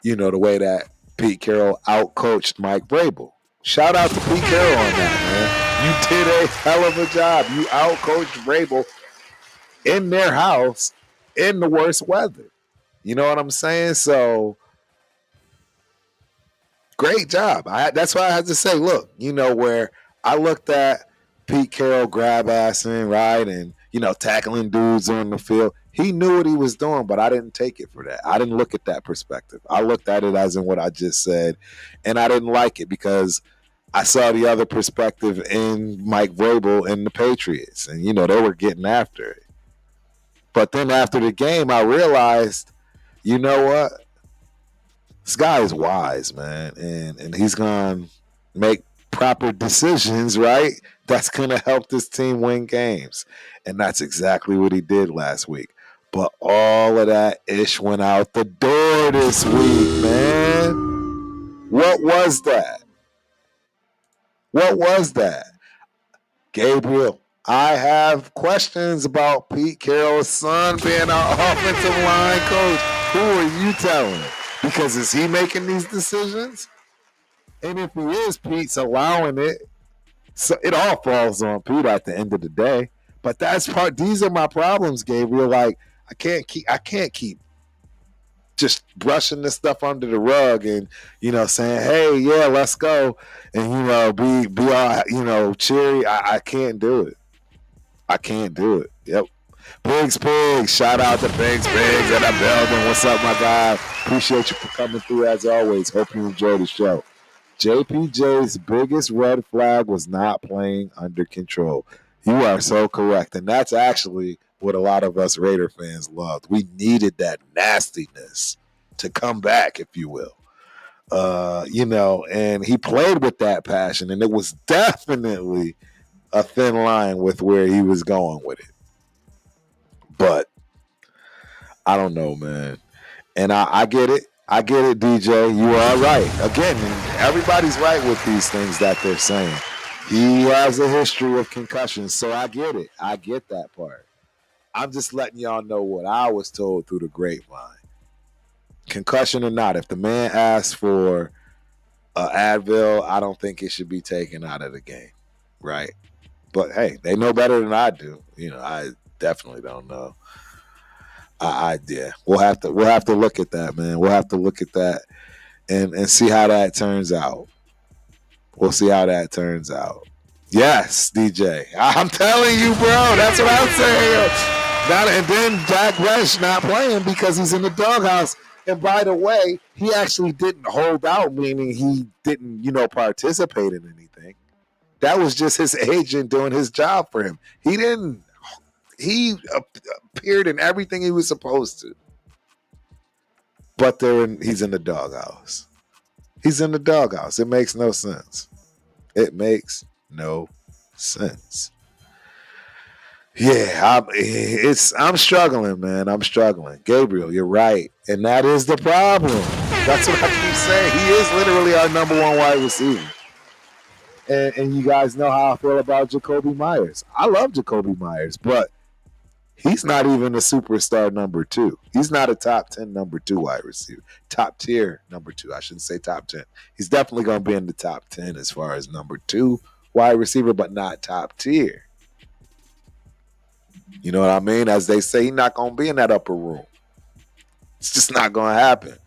the way that Pete Carroll outcoached Mike Vrabel. Shout out to Pete Carroll on that, man. You did a hell of a job. You outcoached Vrabel in their house in the worst weather. You know what I'm saying? So, great job. That's why I had to say, look, where I looked at Pete Carroll grab-assing, right, and, tackling dudes on the field. He knew what he was doing, but I didn't take it for that. I didn't look at that perspective. I looked at it as in what I just said, and I didn't like it because I saw the other perspective in Mike Vrabel and the Patriots, and they were getting after it. But then after the game, I realized, you know what? This guy is wise, man, and he's gonna make proper decisions, right? That's gonna help this team win games, and that's exactly what he did last week. But all of that ish went out the door this week, man. What was that? What was that? Gabriel, I have questions about Pete Carroll's son being our offensive line coach. Who are you telling? Because is he making these decisions? And if he is, Pete's allowing it. So it all falls on Pete at the end of the day. But that's part. These are my problems, Gabriel. Like I can't keep just brushing this stuff under the rug and saying, hey, yeah, let's go, and be all cheery. I can't do it. I can't do it. Yep. Pigs. Shout out to Pigs in the building. What's up, my guy? Appreciate you for coming through as always. Hope you enjoy the show. JPJ's biggest red flag was not playing under control. You are so correct. And that's actually what a lot of us Raider fans loved. We needed that nastiness to come back, if you will. And he played with that passion, and it was definitely a thin line with where he was going with it. But I don't know, man. And I get it. I get it, DJ. You are right. Again, everybody's right with these things that they're saying. He has a history of concussions, so I get it. I get that part. I'm just letting y'all know what I was told through the grapevine. Concussion or not, if the man asks for Advil, I don't think it should be taken out of the game, right? But hey, they know better than I do. I definitely don't know. Yeah, we'll have to look at that, man. We'll have to look at that and see how that turns out. We'll see how that turns out. Yes, DJ. I'm telling you, bro. That's what I'm saying. And then Jack Resch not playing because he's in the doghouse. And by the way, he actually didn't hold out, meaning he didn't, participate in anything. That was just his agent doing his job for him. He didn't. He appeared in everything he was supposed to. But he's in the doghouse. He's in the doghouse. It makes no sense. It makes no sense. Yeah, I'm struggling, man. I'm struggling. Gabriel, you're right. And that is the problem. That's what I keep saying. He is literally our number one wide receiver. And you guys know how I feel about Jacoby Myers. I love Jacoby Myers, but he's not even a superstar number 2. He's not a top 10 number 2 wide receiver. Top tier number 2. I shouldn't say top 10. He's definitely going to be in the top 10 as far as number 2 wide receiver, but not top tier. You know what I mean? As they say, he's not going to be in that upper room. It's just not going to happen.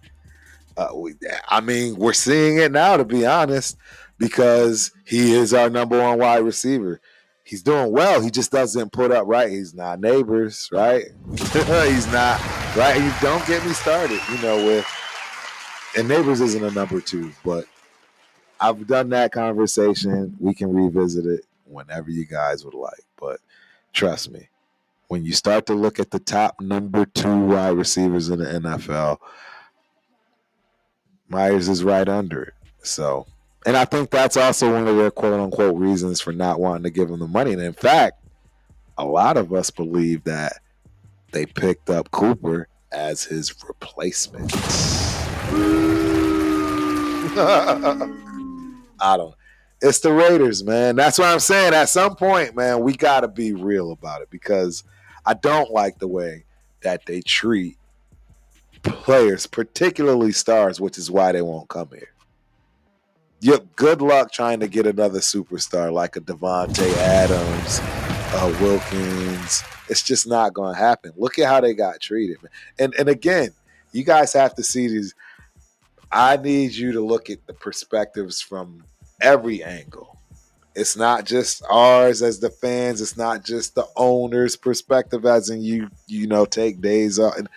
We're seeing it now, to be honest, because he is our number one wide receiver. He's doing well. He just doesn't put up, right? He's not Neighbors, right? He's not, right? Don't get me started, and Neighbors isn't a number 2, but I've done that conversation. We can revisit it whenever you guys would like. But trust me, when you start to look at the top number 2 wide receivers in the NFL, Myers is right under it. So, and I think that's also one of their quote-unquote reasons for not wanting to give him the money. And in fact, a lot of us believe that they picked up Cooper as his replacement. I don't. It's the Raiders, man. That's what I'm saying. At some point, man, we got to be real about it because I don't like the way that they treat players, particularly stars, which is why they won't come here. Yep, good luck trying to get another superstar like a Devontae Adams, Wilkins. It's just not going to happen. Look at how they got treated. And again, you guys have to see these. I need you to look at the perspectives from every angle. It's not just ours as the fans. It's not just the owner's perspective, as in you take days off. And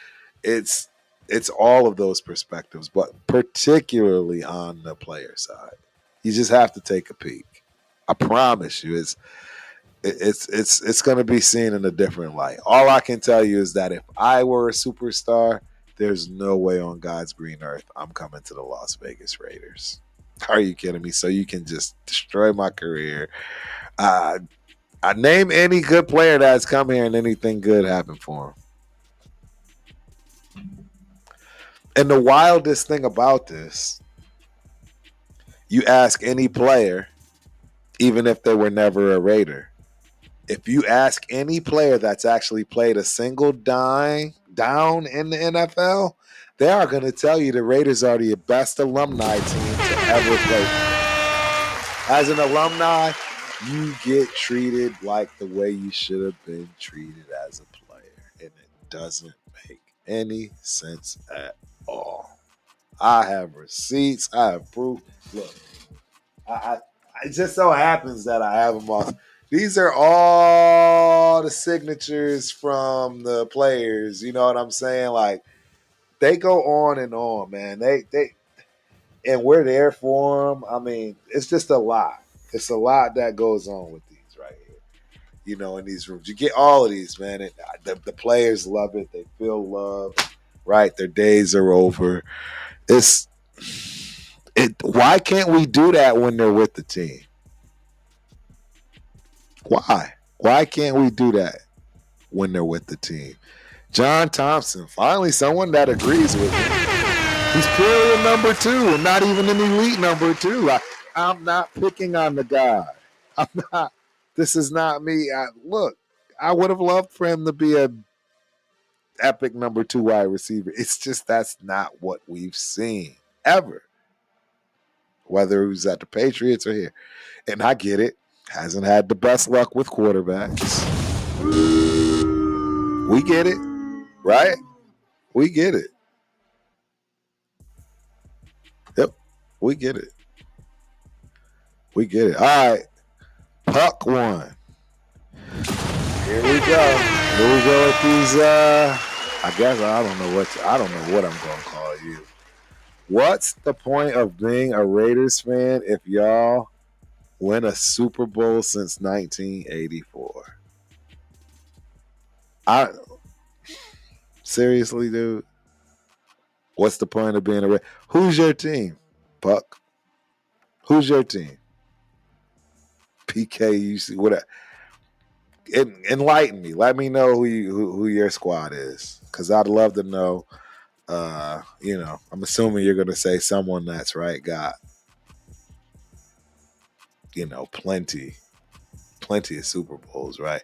it's all of those perspectives, but particularly on the player side. You just have to take a peek. I promise you, it's going to be seen in a different light. All I can tell you is that if I were a superstar, there's no way on God's green earth I'm coming to the Las Vegas Raiders. Are you kidding me? So you can just destroy my career. I name any good player that's come here and anything good happened for him. And the wildest thing about this, you ask any player, even if they were never a Raider, if you ask any player that's actually played a single down in the NFL, they are going to tell you the Raiders are the best alumni team to ever play. As an alumni, you get treated like the way you should have been treated as a player, and it doesn't make any sense at all. I have receipts. I have proof. Look, it just so happens that I have them all. These are all the signatures from the players. You know what I'm saying? Like, they go on, man. They and we're there for them. I mean, it's just a lot. It's a lot that goes on with these right here. You know, in these rooms, you get all of these, man. And the players love it. They feel love. Right, their days are over. Why can't we do that when they're with the team? Why? Why can't we do that when they're with the team? John Thompson, finally someone that agrees with me. He's purely a number two and not even an elite number two. I'm not picking on the guy. I'm not. This is not me. Look, I would have loved for him to be a epic number two wide receiver. It's just that's not what we've seen ever. Whether it was at the Patriots or here. And I get it. Hasn't had the best luck with quarterbacks. We get it, right? We get it. Yep, we get it. We get it. All right, Puck one. Here we go. Here we go with these. I guess I don't know what I'm gonna call you. What's the point of being a Raiders fan if y'all win a Super Bowl since 1984? Seriously, dude. What's the point of being a Raider? Who's your team, Puck? Who's your team? PKUC. What? Enlighten me. Let me know who your squad is, because I'd love to know. I'm assuming you're gonna say someone that's got plenty of Super Bowls, right?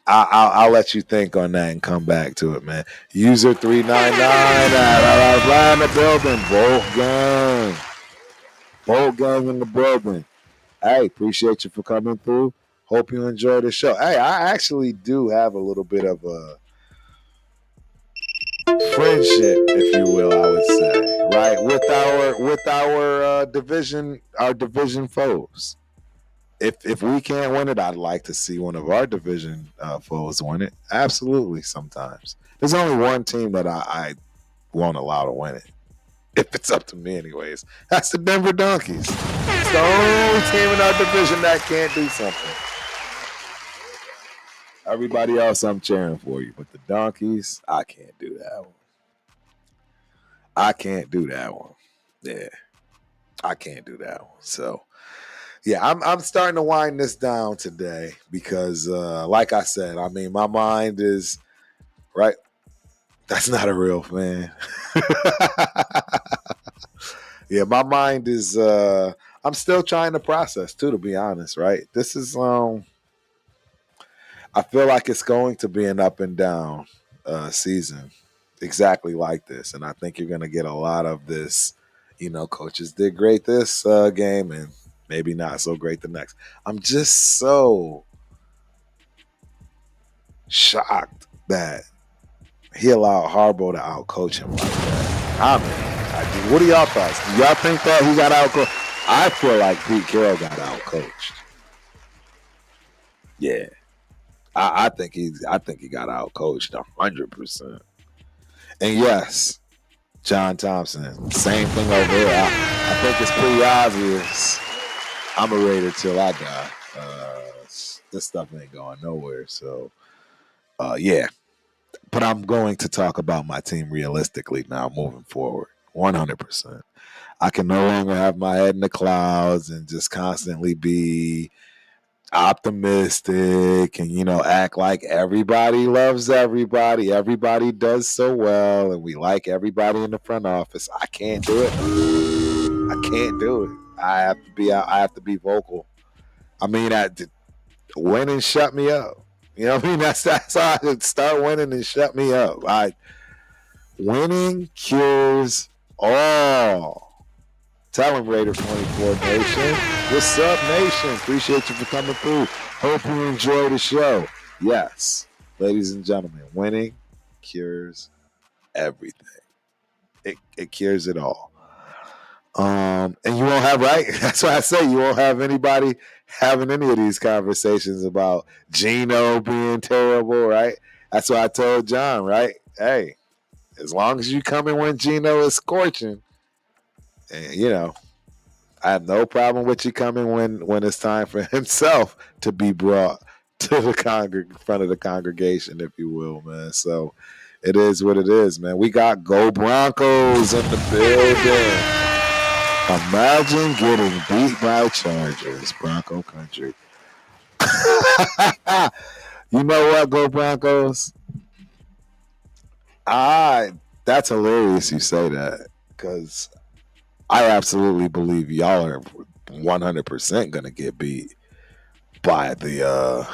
I'll let you think on that and come back to it, man. User 399 at in the building. Bolt gang in the building. Hey, appreciate you for coming through. Hope you enjoy the show. Hey, I actually do have a little bit of a friendship, if you will, I would say, right, with our division foes. If we can't win it, I'd like to see one of our division foes win it. Absolutely. Sometimes there's only one team that I won't allow to win it. If it's up to me, anyways, that's the Denver Donkeys. It's the only team in our division that can't do something. Everybody else, I'm cheering for you, but the Donkeys, I can't do that one. I can't do that one. Yeah, I can't do that one. So, yeah, I'm starting to wind this down today because, like I said, I mean, my mind is right. That's not a real fan. Yeah, my mind is. I'm still trying to process too, to be honest. Right, this is. I feel like it's going to be an up and down season, exactly like this, and I think you're going to get a lot of this. Coaches did great this game, and maybe not so great the next. I'm just so shocked that he allowed Harbaugh to outcoach him like that. What are y'all thoughts? Do y'all think that he got outcoached? I feel like Pete Carroll got outcoached. Yeah. I think he got outcoached 100%. And yes, John Thompson, same thing over here. I think it's pretty obvious I'm a Raider till I die. This stuff ain't going nowhere. So, yeah. But I'm going to talk about my team realistically now moving forward. 100%. I can no longer have my head in the clouds and just constantly be optimistic and act like everybody loves everybody. Everybody does so well, and we like everybody in the front office. I can't do it. I can't do it. I have to be out. I have to be vocal. I mean, win and shut me up. You know what I mean? That's how I should start winning and shut me up. Winning cures all. Tell him, Raider 24 Nation. What's up, Nation? Appreciate you for coming through. Hope you enjoy the show. Yes, ladies and gentlemen, winning cures everything. It cures it all. And you won't have, right? That's why I say you won't have anybody having any of these conversations about Gino being terrible, right? That's why I told John, right? Hey, as long as you come in when Gino is scorching, and I have no problem with you coming when it's time for himself to be brought to the front of the congregation, if you will, man. So it is what it is, man. We got Go Broncos in the building. Imagine getting beat by Chargers, Bronco country. You know what, Go Broncos? That's hilarious you say that, because I absolutely believe y'all are 100% going to get beat by the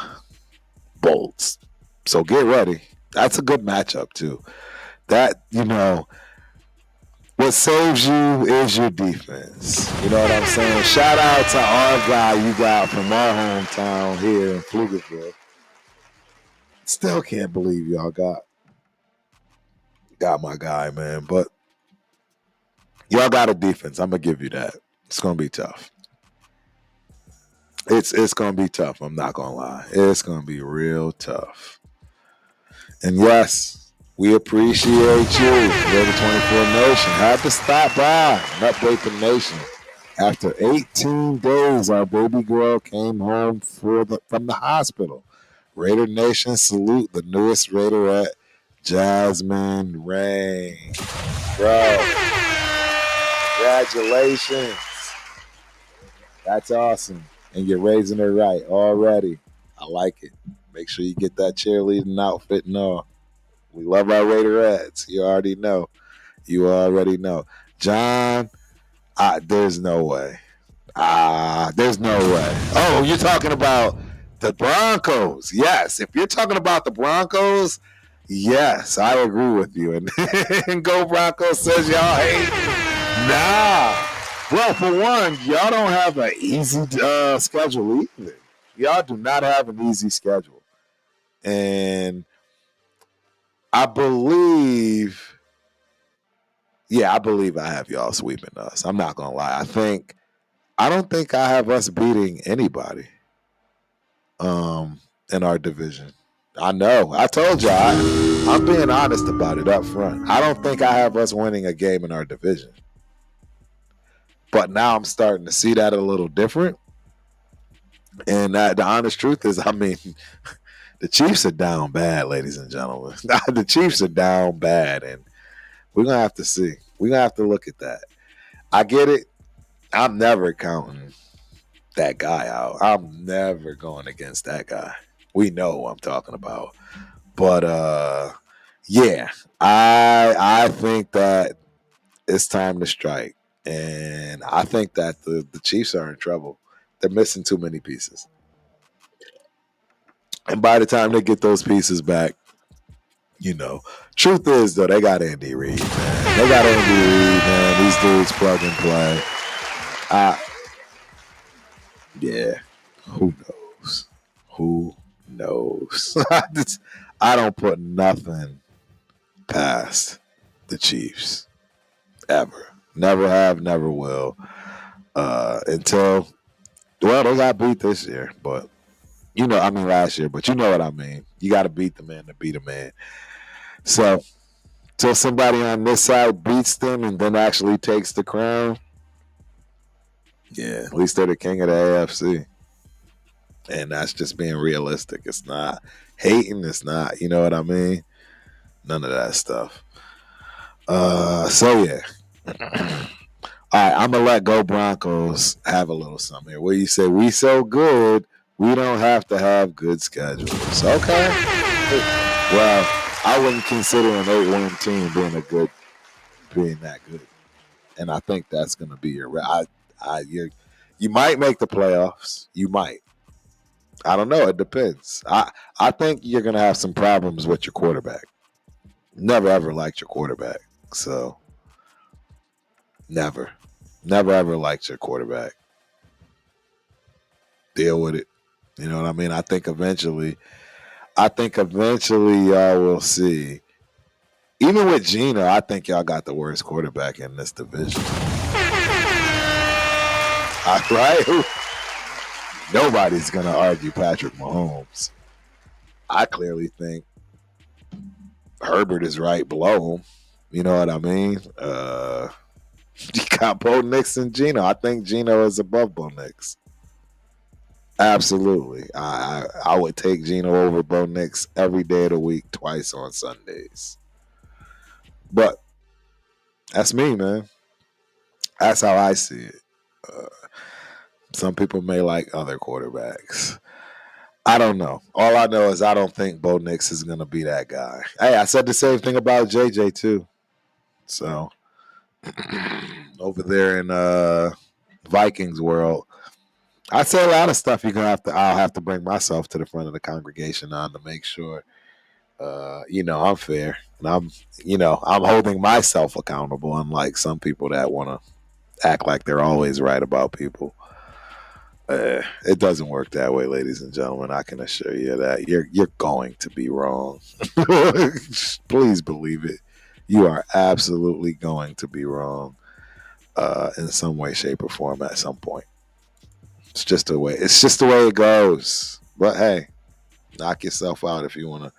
Bolts. So get ready. That's a good matchup, too. What saves you is your defense. You know what I'm saying? Shout out to our guy you got from our hometown here in Pflugerville. Still can't believe y'all got my guy, man. But y'all got a defense. I'm gonna give you that. It's gonna be tough. It's gonna be tough. I'm not gonna lie. It's gonna be real tough. And yes, we appreciate you, Raider 24 Nation. Had to stop by and update the nation. After 18 days, our baby girl came home from the hospital. Raider Nation, salute the newest Raiderette, Jasmine Rain. Bro, congratulations. That's awesome. And you're raising her right already. I like it. Make sure you get that cheerleading outfit and all. We love our Raiderettes. You already know. John, there's no way. There's no way. Oh, you're talking about the Broncos. Yes. If you're talking about the Broncos, yes, I agree with you. And Go Broncos says y'all hate. Nah. Well, for one, y'all don't have an easy schedule either. Y'all do not have an easy schedule. And I believe I have y'all sweeping us. I'm not going to lie. I don't think I have us beating anybody in our division. I know. I told you. I'm being honest about it up front. I don't think I have us winning a game in our division. But now I'm starting to see that a little different. And the honest truth is, the Chiefs are down bad, ladies and gentlemen. The Chiefs are down bad, and we're going to have to see. We're going to have to look at that. I get it. I'm never counting that guy out. I'm never going against that guy. We know who I'm talking about. But, yeah, I think that it's time to strike. And I think that the Chiefs are in trouble. They're missing too many pieces. And by the time they get those pieces back, truth is, though, they got Andy Reid, man. They got Andy Reid, man. These dudes plug and play. Yeah. Who knows? Who knows? I don't put nothing past the Chiefs. Ever. Never have, never will. Until, they got beat this year, but last year, but you know what I mean. You got to beat the man to beat a man. So, till somebody on this side beats them and then actually takes the crown, Yeah, at least they're the king of the AFC. And that's just being realistic. It's not hating. It's not, you know what I mean? None of that stuff. So yeah. All right, I'm gonna let Go Broncos have a little something here. Where you say we so good, we don't have to have good schedules. Okay. Well, I wouldn't consider an 8-win team being that good, and I think that's gonna be your. You might make the playoffs. You might. I don't know. It depends. I think you're gonna have some problems with your quarterback. Never ever liked your quarterback, so never ever liked your quarterback. Deal with it. You know what I mean? I think eventually y'all will see. Even with Gino, I think y'all got the worst quarterback in this division. Right? Nobody's gonna argue Patrick Mahomes. I clearly think Herbert is right below him. You know what I mean? You got Bo Nix and Gino. I think Gino is above Bo Nix. Absolutely. I would take Gino over Bo Nix every day of the week, twice on Sundays. But that's me, man. That's how I see it. Some people may like other quarterbacks. I don't know. All I know is I don't think Bo Nix is going to be that guy. Hey, I said the same thing about JJ too. So over there in Vikings world, I say a lot of stuff I'll have to bring myself to the front of the congregation on to make sure I'm fair. And I'm holding myself accountable, unlike some people that want to act like they're always right about people. It doesn't work that way, ladies and gentlemen. I can assure you that you're going to be wrong. Please believe it. You are absolutely going to be wrong in some way, shape, or form at some point. It's just the way it goes. But hey, knock yourself out if you want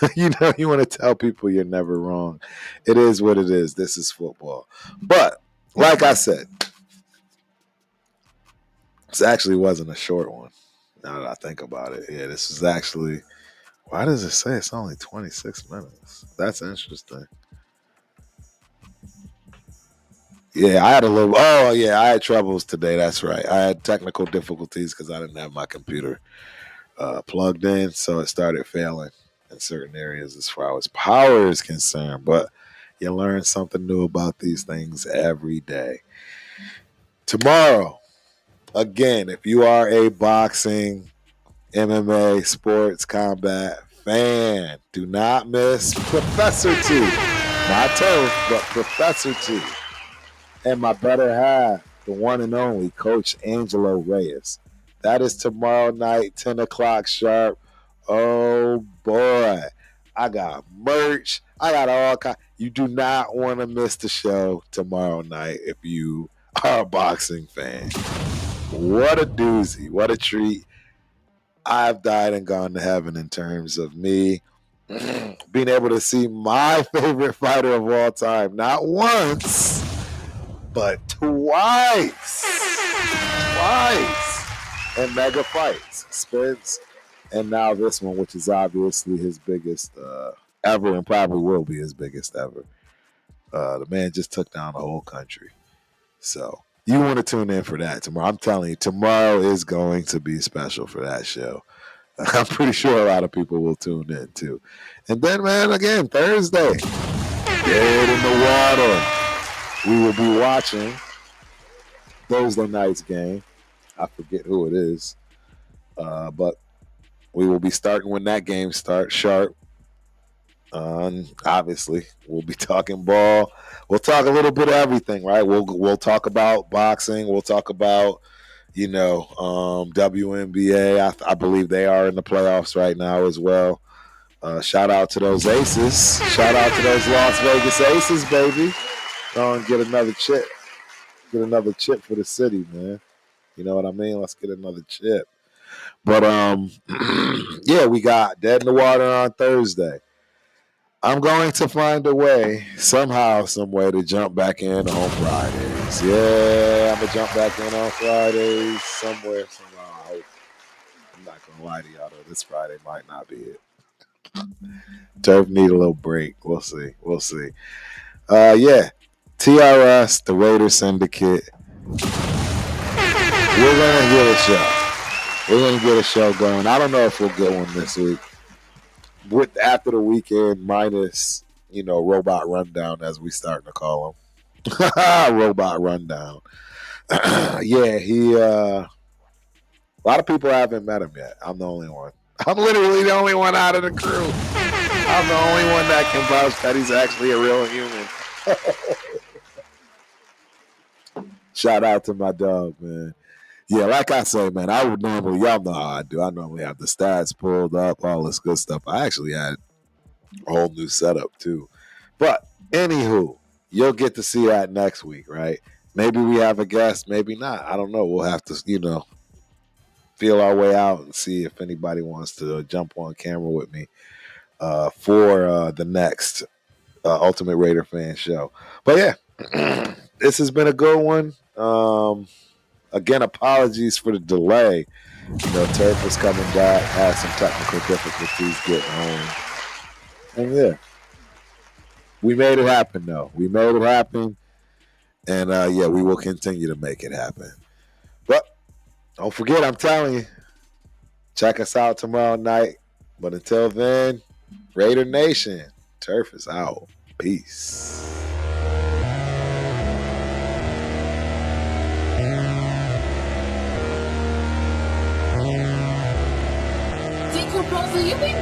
to. You want to tell people you're never wrong. It is what it is. This is football. But like I said, this actually wasn't a short one. Now that I think about it, yeah, this is actually. Why does it say it's only 26 minutes? That's interesting. Yeah, I had a little. Oh, yeah, I had troubles today. That's right. I had technical difficulties because I didn't have my computer plugged in, so it started failing in certain areas as far as power is concerned. But you learn something new about these things every day. Tomorrow, again, if you are a boxing, MMA, sports, combat fan, do not miss Professor T. Not Turf, but Professor T. And my better half, the one and only Coach Angelo Reyes. That is tomorrow night, 10 o'clock sharp. Oh, boy. I got merch. I got all kinds. You do not want to miss the show tomorrow night if you are a boxing fan. What a doozy. What a treat. I've died and gone to heaven in terms of me being able to see my favorite fighter of all time, not once, but twice in mega fights. Spence, and now this one, which is obviously his biggest ever and probably will be his biggest ever. The man just took down the whole country. So you want to tune in for that tomorrow. I'm telling you, tomorrow is going to be special for that show. I'm pretty sure a lot of people will tune in too. And then, man, again, Thursday, dead in the water. We will be watching Thursday night's game. I forget who it is. But we will be starting when that game starts sharp. Obviously, we'll be talking ball. We'll talk a little bit of everything, right? We'll talk about boxing. We'll talk about, WNBA. I believe they are in the playoffs right now as well. Shout out to those Aces. Shout out to those Las Vegas Aces, baby. Get another chip. Get another chip for the city, man. You know what I mean? Let's get another chip. But yeah, we got Dead in the Water on Thursday. I'm going to find a way, somehow, some way, to jump back in on Fridays. Yeah, I'm gonna jump back in on Fridays somewhere, somehow. I hope. I'm not gonna lie to y'all though. This Friday might not be it. Turf need a little break. We'll see. We'll see. Yeah. TRS, the Raiders Syndicate. We're gonna get a show. We're gonna get a show going. I don't know if we'll get one this week. With after the weekend, minus Robot Rundown, as we starting to call him. Robot Rundown. Yeah, he. A lot of people haven't met him yet. I'm the only one. I'm literally the only one out of the crew. I'm the only one that can vouch that he's actually a real human. Shout out to my dog, man. Yeah, like I say, man, I would normally, y'all know how I do. I normally have the stats pulled up, all this good stuff. I actually had a whole new setup, too. But, anywho, you'll get to see that next week, right? Maybe we have a guest, maybe not. I don't know. We'll have to, feel our way out and see if anybody wants to jump on camera with me for the next Ultimate Raider fan show. But, yeah, this has been a good one. Again, apologies for the delay. Turf was coming back, had some technical difficulties getting home. And yeah, we made it happen, though. We made it happen. And yeah, we will continue to make it happen. But don't forget, I'm telling you, check us out tomorrow night. But until then, Raider Nation, Turf is out. Peace. Think you're both of you big